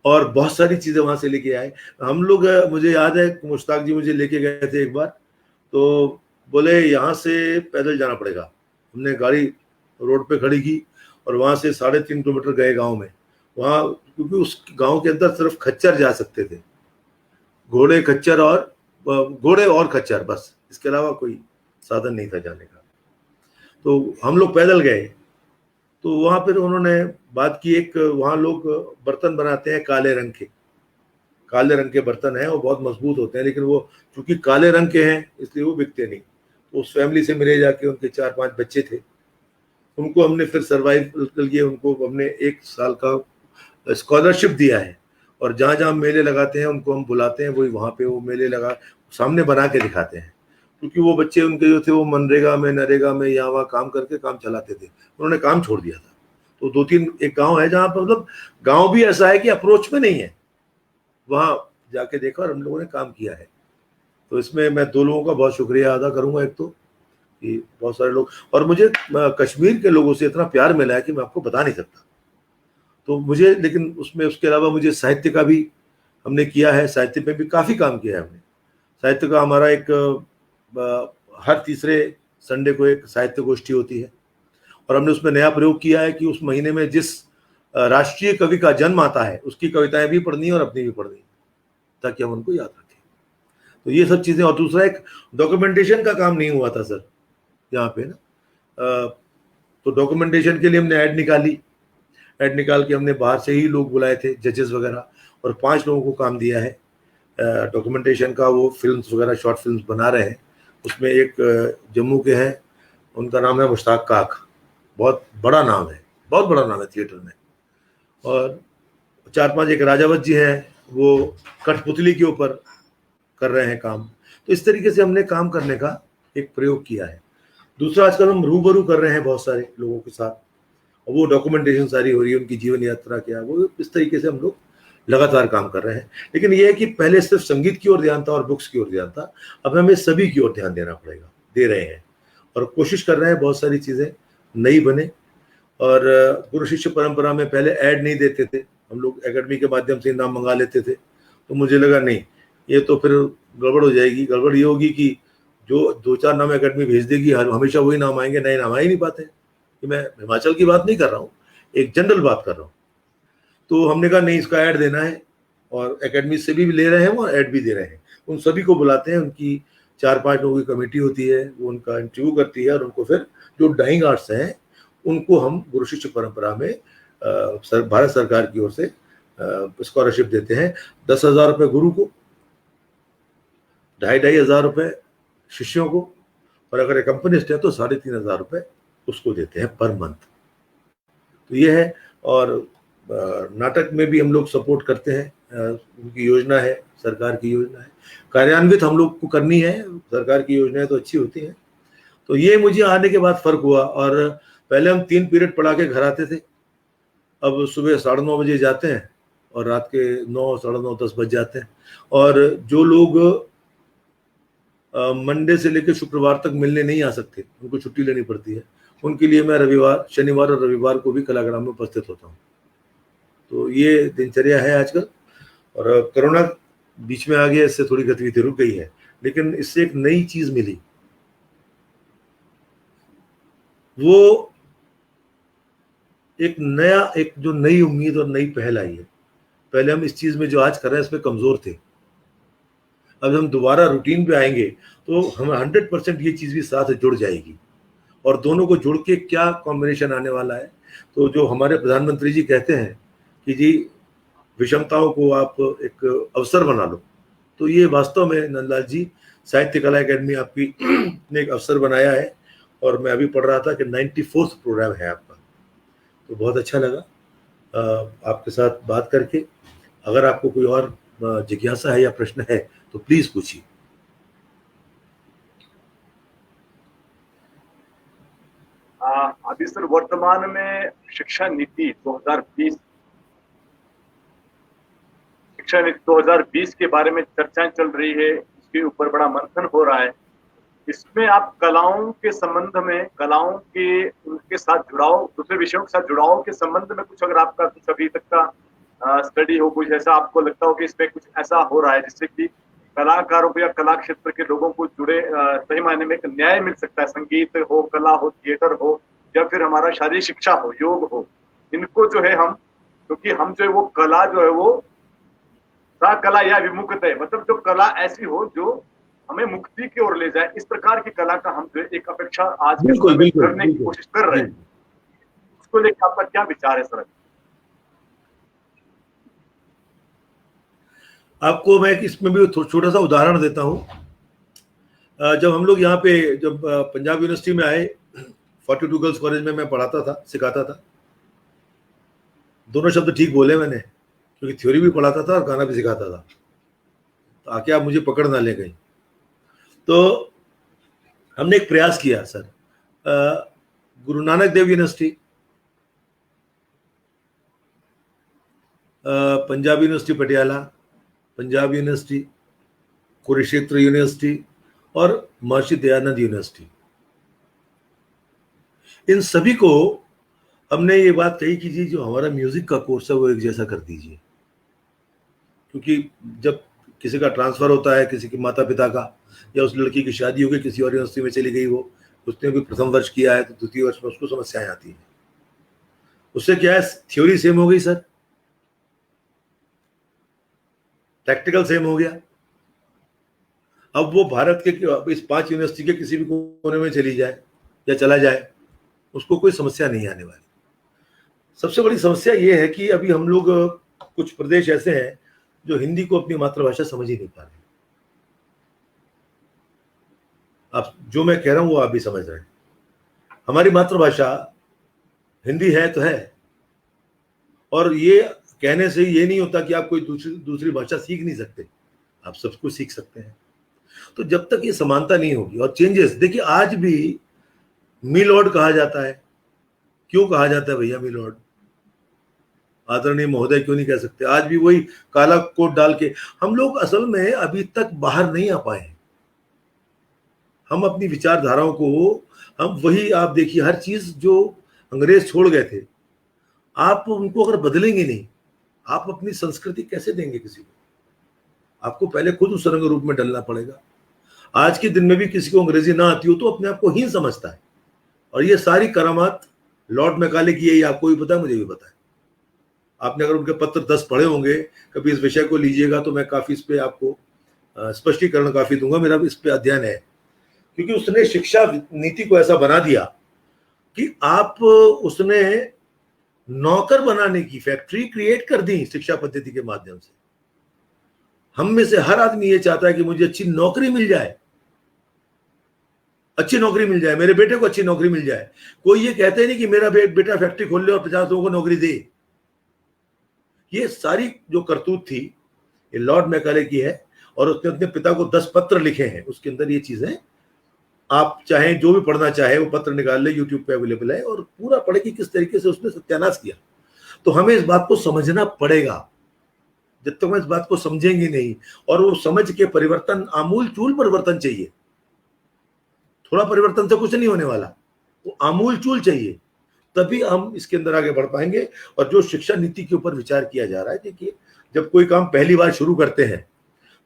[SPEAKER 2] और बहुत सारी चीजें वहां से लेके आए हम लोग। मुझे याद है मुश्ताक जी मुझे लेके गए थे एक बार, तो बोले यहाँ से पैदल जाना पड़ेगा। हमने गाड़ी रोड पे खड़ी की और वहां से 3.5 किलोमीटर गए गांव में। वहां, क्योंकि उस गांव के अंदर सिर्फ खच्चर जा सकते थे, घोड़े और खच्चर, बस, इसके अलावा कोई साधन नहीं था जाने का। तो हम लोग पैदल गए। तो वहां पर उन्होंने बात की, एक वहां लोग बर्तन बनाते हैं काले रंग के बर्तन हैं, वो बहुत मजबूत होते हैं, लेकिन वो चूंकि काले रंग के हैं इसलिए वो बिकते नहीं। तो उस फैमिली से मिले जाके, उनके 4-5 बच्चे थे, उनको हमने फिर सर्वाइव के लिए उनको हमने 1 साल का स्कॉलरशिप दिया है। और जहाँ जहाँ मेले लगाते हैं उनको हम बुलाते हैं, वही वहाँ पे वो मेले लगा सामने बना के दिखाते हैं। क्योंकि वो बच्चे उनके जो थे वो मनरेगा में, नरेगा में यहाँ वहाँ काम करके काम चलाते थे, उन्होंने काम छोड़ दिया था। तो 2-3 एक गांव है जहाँ पर, मतलब गांव भी ऐसा है कि अप्रोच में नहीं है, वहाँ जाके देखा और हम लोगों ने काम किया है। तो इसमें मैं 2 लोगों का बहुत शुक्रिया अदा करूंगा। एक तो कि बहुत सारे लोग, और मुझे कश्मीर के लोगों से इतना प्यार मिला है कि मैं आपको बता नहीं सकता। तो मुझे, लेकिन उसमें उसके अलावा मुझे साहित्य का भी हमने किया है, साहित्य पे भी काफ़ी काम किया है हमने। साहित्य का हमारा एक हर तीसरे संडे को एक साहित्य गोष्ठी होती है, और हमने उसमें नया प्रयोग किया है कि उस महीने में जिस राष्ट्रीय कवि का जन्म आता है उसकी कविताएं भी पढ़नी और अपनी भी पढ़नी, ताकि हम उनको याद रखें। तो ये सब चीज़ें। और दूसरा, एक डॉक्यूमेंटेशन का काम नहीं हुआ था सर यहाँ पे ना, तो डॉक्यूमेंटेशन के लिए हमने ऐड निकाल के हमने बाहर से ही लोग बुलाए थे, जजेस वगैरह, और 5 लोगों को काम दिया है डॉक्यूमेंटेशन का। वो फिल्म्स वगैरह, शॉर्ट फिल्म्स बना रहे हैं। उसमें एक जम्मू के हैं, उनका नाम है मुश्ताक काक, बहुत बड़ा नाम है थिएटर में। और 4-5 एक राजावत जी हैं, वो कठपुतली के ऊपर कर रहे हैं काम। तो इस तरीके से हमने काम करने का एक प्रयोग किया है। दूसरा, आजकल हम रूबरू कर रहे हैं बहुत सारे लोगों के साथ, और वो डॉक्यूमेंटेशन सारी हो रही है, उनकी जीवन यात्रा क्या, वो इस तरीके से हम लोग लगातार काम कर रहे हैं। लेकिन ये है कि पहले सिर्फ संगीत की ओर ध्यान था और बुक्स की ओर ध्यान था, अब हमें सभी की ओर ध्यान देना पड़ेगा, दे रहे हैं और कोशिश कर रहे हैं बहुत सारी चीज़ें नई बने। और गुरु शिष्य परंपरा में पहले ऐड नहीं देते थे, हम लोग एकेडमी के माध्यम से नाम मंगा लेते थे, तो मुझे लगा नहीं, ये तो फिर गड़बड़ हो जाएगी। गड़बड़ ये होगी कि जो 2-4 नाम एकेडमी भेज देगी, हमेशा वही नाम आएंगे, नए नाम आ ही नहीं पाते। कि मैं हिमाचल की बात नहीं कर रहा हूँ, एक जनरल बात कर रहा हूँ। तो हमने कहा नहीं, इसका ऐड देना है, और एकेडमी से भी ले रहे हैं और ऐड भी दे रहे हैं। उन सभी को बुलाते हैं, उनकी 4-5 लोगों की कमेटी होती है, वो उनका इंटरव्यू करती है और उनको फिर जो डाइंग आर्ट्स हैं उनको हम गुरु शिष्य परंपरा में भारत सरकार की ओर से स्कॉलरशिप देते हैं। 10,000 रुपये गुरु को, 2,500 रुपये शिष्यों को, और अगर एकम्पनिस्ट है तो 3,500 रुपये उसको देते हैं पर मंथ। तो ये है। और नाटक में भी हम लोग सपोर्ट करते हैं, उनकी योजना है, सरकार की योजना है, कार्यान्वित हम लोग को करनी है। सरकार की योजनाएं तो अच्छी होती हैं। तो ये मुझे आने के बाद फर्क हुआ। और पहले हम 3 पीरियड पढ़ा के घर आते थे, अब सुबह 9:30 बजे जाते हैं और रात के 9, 9:30, 10 बज जाते हैं। और जो लोग मंडे से लेकर शुक्रवार तक मिलने नहीं आ सकते, उनको छुट्टी लेनी पड़ती है, उनके लिए मैं शनिवार और रविवार को भी कलाग्राम में उपस्थित होता हूँ। तो ये दिनचर्या है आजकल। और कोरोना बीच में आ गया, इससे थोड़ी गतिविधि रुक गई है, लेकिन इससे एक नई चीज मिली, वो एक जो नई उम्मीद और नई पहल आई है। पहले हम इस चीज में जो आज कर रहे हैं इसमें कमजोर थे, अब हम दोबारा रूटीन पे आएंगे तो हम 100% ये चीज भी साथ जुड़ जाएगी। और दोनों को जुड़ के क्या कॉम्बिनेशन आने वाला है, तो जो हमारे प्रधानमंत्री जी कहते हैं कि जी विषमताओं को आप एक अवसर बना लो, तो ये वास्तव में नंदलाल जी, साहित्य कला अकेडमी आपकी ने एक अवसर बनाया है। और मैं अभी पढ़ रहा था कि 94th प्रोग्राम है आपका, तो बहुत अच्छा लगा आपके साथ बात करके। अगर आपको कोई और जिज्ञासा है या प्रश्न है तो प्लीज पूछिए।
[SPEAKER 1] अभी सर वर्तमान में शिक्षा नीति 2020 के बारे में चर्चाएं चल रही है, इसके ऊपर बड़ा मंथन हो रहा है। इसमें आप कलाओं के संबंध में, कलाओं के उनके साथ जुड़ाव, दूसरे विषयों के साथ जुड़ाव के संबंध में कुछ, अगर आपका कुछ अभी तक का स्टडी हो, कुछ ऐसा आपको लगता हो कि इसमें कुछ ऐसा हो रहा है जिससे कि कलाकारों को या कला क्षेत्र के लोगों को जुड़े सही मायने में एक न्याय मिल सकता है, संगीत हो, कला हो, थिएटर हो, या फिर हमारा शारीरिक शिक्षा हो, योग हो, इनको जो है हम, क्योंकि हम जो है वो कला जो है वो कला या विमुक्त है, मतलब जो कला ऐसी हो जो हमें मुक्ति की ओर ले जाए, इस प्रकार की कला का हम जो एक अपेक्षा आज के समय में करने की कोशिश कर रहे हैं। उसको लेकर आपका क्या विचार है सर?
[SPEAKER 2] आपको मैं इसमें भी छोटा सा उदाहरण देता हूँ। जब हम लोग यहाँ पे, जब पंजाब यूनिवर्सिटी में आए, 42 गर्ल्स कॉलेज में मैं पढ़ाता था, सिखाता था। दोनों शब्द ठीक बोले मैंने, क्योंकि थ्योरी भी पढ़ाता था और गाना भी सिखाता था। तो आके आप मुझे पकड़ ना ले कहीं। तो हमने एक प्रयास किया sir, Guru Nanak Dev university, Punjab university Patiala, Punjab university, Kurukshetra university और महर्षि दयानंद यूनिवर्सिटी, इन सभी को हमने ये बात कही कि जी जो हमारा म्यूजिक का कोर्स है वो एक जैसा कर दीजिए। क्योंकि जब किसी का ट्रांसफर होता है, किसी के माता पिता का, या उस लड़की की शादी हो गई, किसी और यूनिवर्सिटी में चली गई, वो उसने भी प्रथम वर्ष किया है तो द्वितीय वर्ष में उसको समस्याएं आती हैं। उससे क्या है, थ्योरी सेम हो गई सर, प्रैक्टिकल सेम हो गया। अब वो भारत के इस 5 यूनिवर्सिटी के किसी भी कोने में चली जाए या चला जाए, उसको कोई समस्या नहीं आने वाली। सबसे बड़ी समस्या ये है कि अभी हम लोग, कुछ प्रदेश ऐसे हैं जो हिंदी को अपनी मातृभाषा समझ ही नहीं पा रहे। आप जो मैं कह रहा हूं वो आप भी समझ रहे हैं। हमारी मातृभाषा हिंदी है तो है, और ये कहने से ये नहीं होता कि आप कोई दूसरी भाषा सीख नहीं सकते, आप सब कुछ सीख सकते हैं। तो जब तक ये समानता नहीं होगी और चेंजेस, देखिए आज भी मी लॉर्ड कहा जाता है। क्यों कहा जाता है भैया मी लॉर्ड? आदरणीय महोदय क्यों नहीं कह सकते? आज भी वही काला कोट डाल के हम लोग असल में अभी तक बाहर नहीं आ पाए हैं। हम अपनी विचारधाराओं को, हम वही, आप देखिए हर चीज जो अंग्रेज छोड़ गए थे, आप उनको अगर बदलेंगे नहीं, आप अपनी संस्कृति कैसे देंगे किसी को? आपको पहले खुद उस रंग रूप में डलना पड़ेगा। आज के दिन में भी किसी को अंग्रेजी ना आती हो तो अपने आप को हीन समझता है। और ये सारी करामात लॉर्ड मैकाले की है, आपको भी पता है, मुझे भी पता है। आपने अगर उनके पत्र 10 पढ़े होंगे, कभी इस विषय को लीजिएगा तो मैं काफी इस पे आपको स्पष्टीकरण काफी दूंगा, मेरा भी इस पे अध्ययन है। क्योंकि उसने शिक्षा नीति को ऐसा बना दिया कि आप, उसने नौकर बनाने की फैक्ट्री क्रिएट कर दी शिक्षा पद्धति के माध्यम से। हम में से हर आदमी ये चाहता है कि मुझे अच्छी नौकरी मिल जाए, अच्छी नौकरी मिल जाए, मेरे बेटे को अच्छी नौकरी मिल जाए। कोई ये कहते नहीं कि मेरा बेटा फैक्ट्री खोल ले और 50 लोगों को नौकरी दे। ये सारी जो करतूत थी ये लॉर्ड मैकाले की है, और उसने अपने पिता को 10 पत्र लिखे हैं। उसके अंदर ये चीजें, आप चाहें जो भी पढ़ना चाहे वो पत्र निकाल ले, यूट्यूब पे अवेलेबल है, और पूरा पढ़े कि किस तरीके से उसने सत्यानाश किया। तो हमें इस बात को समझना पड़ेगा। जब तक हम इस बात को समझेंगे नहीं, और वो समझ के परिवर्तन, आमूल चूल परिवर्तन चाहिए, थोड़ा परिवर्तन से कुछ नहीं होने वाला, वो आमूल चूल चाहिए, तभी हम इसके अंदर आगे बढ़ पाएंगे। और जो शिक्षा नीति के ऊपर विचार किया जा रहा है, देखिए जब कोई काम पहली बार शुरू करते हैं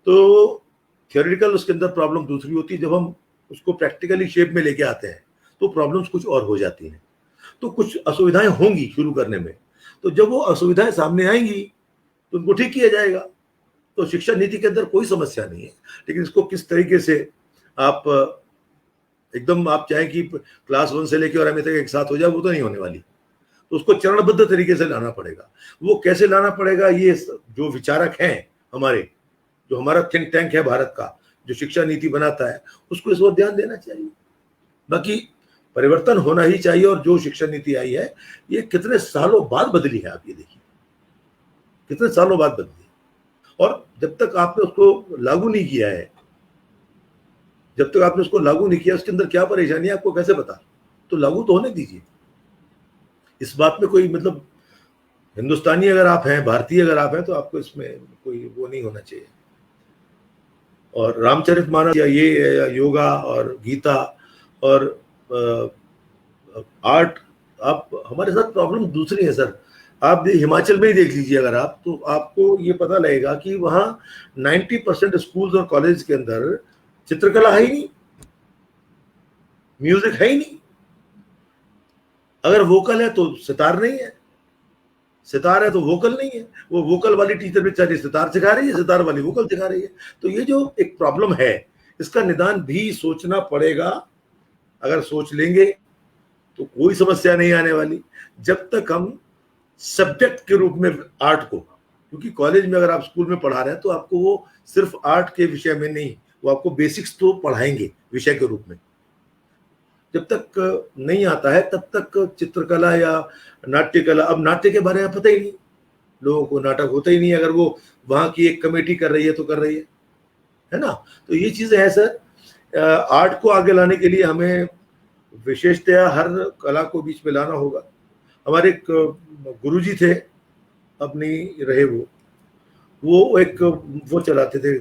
[SPEAKER 2] तो थियोरेटिकल उसके अंदर प्रॉब्लम दूसरी होती है, जब हम उसको प्रैक्टिकली शेप में लेके आते हैं तो प्रॉब्लम्स कुछ और हो जाती हैं। तो कुछ असुविधाएं होंगी शुरू करने में, तो जब वो असुविधाएं सामने आएंगी तो उनको ठीक किया जाएगा। तो शिक्षा नीति के अंदर कोई समस्या नहीं है, लेकिन इसको किस तरीके से आप एकदम, आप चाहें कि क्लास 1 से लेकर और एमए तक एक साथ हो जाए, वो तो नहीं होने वाली। तो उसको चरणबद्ध तरीके से लाना पड़ेगा। वो कैसे लाना पड़ेगा, ये जो विचारक हैं हमारे, जो हमारा थिंक टैंक है भारत का, जो शिक्षा नीति बनाता है, उसको इस ओर ध्यान देना चाहिए। बाकी परिवर्तन होना ही चाहिए। और जो शिक्षा नीति आई है ये कितने सालों बाद बदली है, आप ये देखिए कितने सालों बाद बदली। और जब तक आपने उसको लागू नहीं किया है, जब तक आपने उसको लागू नहीं किया, उसके अंदर क्या परेशानी है आपको कैसे पता? तो लागू तो होने दीजिए। इस बात में कोई मतलब, हिंदुस्तानी अगर आप हैं, भारतीय अगर आप हैं, तो आपको इसमें कोई वो नहीं होना चाहिए। और रामचरितमानस या ये या योगा और गीता और आर्ट, आप, हमारे साथ प्रॉब्लम दूसरी है सर। आप हिमाचल में ही देख लीजिए अगर आप, तो आपको ये पता लगेगा कि वहाँ 90% स्कूल्स और कॉलेज के अंदर चित्रकला है ही नहीं, म्यूजिक है ही नहीं। अगर वोकल है तो सितार नहीं है, सितार है तो वोकल नहीं है। वो वोकल वाली टीचर बेचारी सितार सिखा रही है, सितार वाली वोकल सिखा रही है। तो ये जो एक प्रॉब्लम है, इसका निदान भी सोचना पड़ेगा। अगर सोच लेंगे तो कोई समस्या नहीं आने वाली, जब तक हम सब्जेक्ट के रूप में आर्ट को, क्योंकि कॉलेज में अगर आप स्कूल में पढ़ा रहे हैं तो आपको वो सिर्फ आर्ट के विषय में नहीं, वो आपको बेसिक्स तो पढ़ाएंगे विषय के रूप में। जब तक नहीं आता है तब तक चित्रकला या नाट्य कला, अब नाट्य के बारे में पता ही नहीं लोगों को, नाटक होता ही नहीं। अगर वो वहां की एक कमेटी कर रही है तो कर रही है ना। तो ये चीजें है सर। आर्ट को आगे लाने के लिए हमें विशेषतया हर कला को बीच में लाना होगा। हमारे एक गुरुजी थे, अब नहीं रहे वो एक वो चलाते थे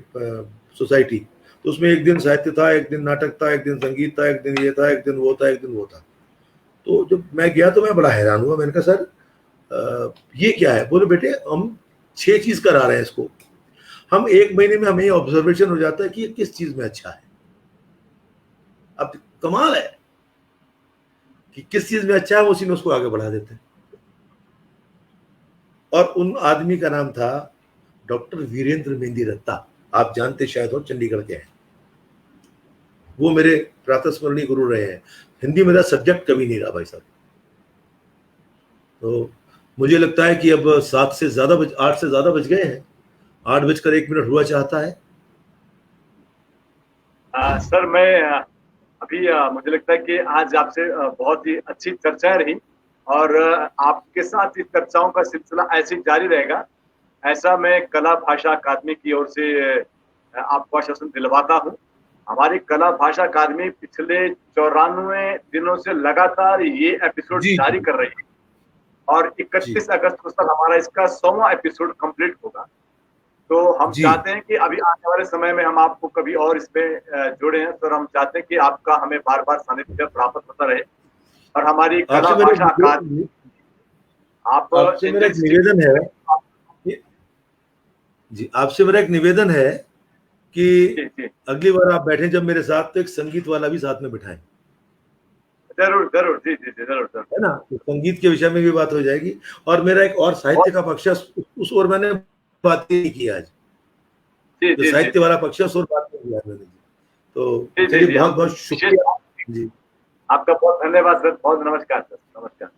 [SPEAKER 2] सोसाइटी। तो उसमें एक दिन साहित्य था, एक दिन नाटक था, एक दिन संगीत था, एक दिन ये था, एक दिन वो था, एक दिन वो था। तो जब मैं गया तो मैं बड़ा हैरान हुआ। मैंने कहा सर ये क्या है? बोले बेटे हम 6 चीज करा रहे हैं इसको, हम 1 महीने में हमें ऑब्जर्वेशन हो जाता है कि ये किस चीज में अच्छा है। अब कमाल है कि किस चीज में अच्छा है, उसी में उसको आगे बढ़ा देते हैं। और उन आदमी का नाम था डॉक्टर वीरेंद्र मेहंदी रत्ता, आप जानते शायद हो, चंडीगढ़ के हैं। वो मेरे प्रातस्मरणीय गुरु रहे हैं। हिंदी मेरा सब्जेक्ट कभी नहीं रहा भाई साहब। तो मुझे लगता है कि अब 8 से ज्यादा बज गए हैं। 8:01 हुआ चाहता है।
[SPEAKER 1] सर मैं अभी मुझे लगता है कि आज आपसे बहुत ही अच्छी चर्चाएं रही, और आपके साथ इस चर्चाओं का सिलसिला ऐसे ही जारी रहेगा, ऐसा मैं कला भाषा अकादमी की ओर से आपको आश्वासन दिलवाता हूँ। हमारी कला भाषा अकादमी पिछले 94 दिनों से लगातार ये एपिसोड जारी कर रही है, और
[SPEAKER 2] जी
[SPEAKER 1] 31 अगस्त को सर हमारा इसका 100वां एपिसोड कंप्लीट होगा। तो हम
[SPEAKER 2] जी
[SPEAKER 1] चाहते हैं कि अभी आने वाले समय में हम आपको कभी और इसमें जोड़े हैं, सर हम चाहते हैं कि आपका हमें बार-बार सानिध्य प्राप्त होता रहे और हमारी कला
[SPEAKER 2] आपसे मेरा
[SPEAKER 1] भाषा अकादमी आप
[SPEAKER 2] आपसे मेरा
[SPEAKER 1] इंडियन
[SPEAKER 2] एक निवेदन है
[SPEAKER 1] इंस्टीट्यूट
[SPEAKER 2] कि जी आपसे मेरा एक निवेदन है कि
[SPEAKER 1] जी, जी।
[SPEAKER 2] अगली बार आप बैठे जब मेरे साथ तो एक संगीत वाला भी साथ में बिठाएं,
[SPEAKER 1] ज़रूर, ज़रूर। जी, जी, जी, ज़रूर, ज़रूर।
[SPEAKER 2] है ना? तो संगीत के विषय में भी बात हो जाएगी और मेरा एक और साहित्य
[SPEAKER 1] बहुत
[SPEAKER 2] का पक्ष है, उस ओर मैंने बात ही नहीं की आज।
[SPEAKER 1] जी,
[SPEAKER 2] जो
[SPEAKER 1] जी, जी,
[SPEAKER 2] साहित्य
[SPEAKER 1] जी।
[SPEAKER 2] वाला पक्ष है उस ओर बात नहीं किया मैंने जी। तो
[SPEAKER 1] जी, जी,
[SPEAKER 2] चलिए
[SPEAKER 1] जी, हम
[SPEAKER 2] बहुत-बहुत
[SPEAKER 1] विशेष
[SPEAKER 2] शुक्रिया। जी।
[SPEAKER 1] आपका बहुत धन्यवाद सर। बहुत नमस्कार सर, नमस्कार।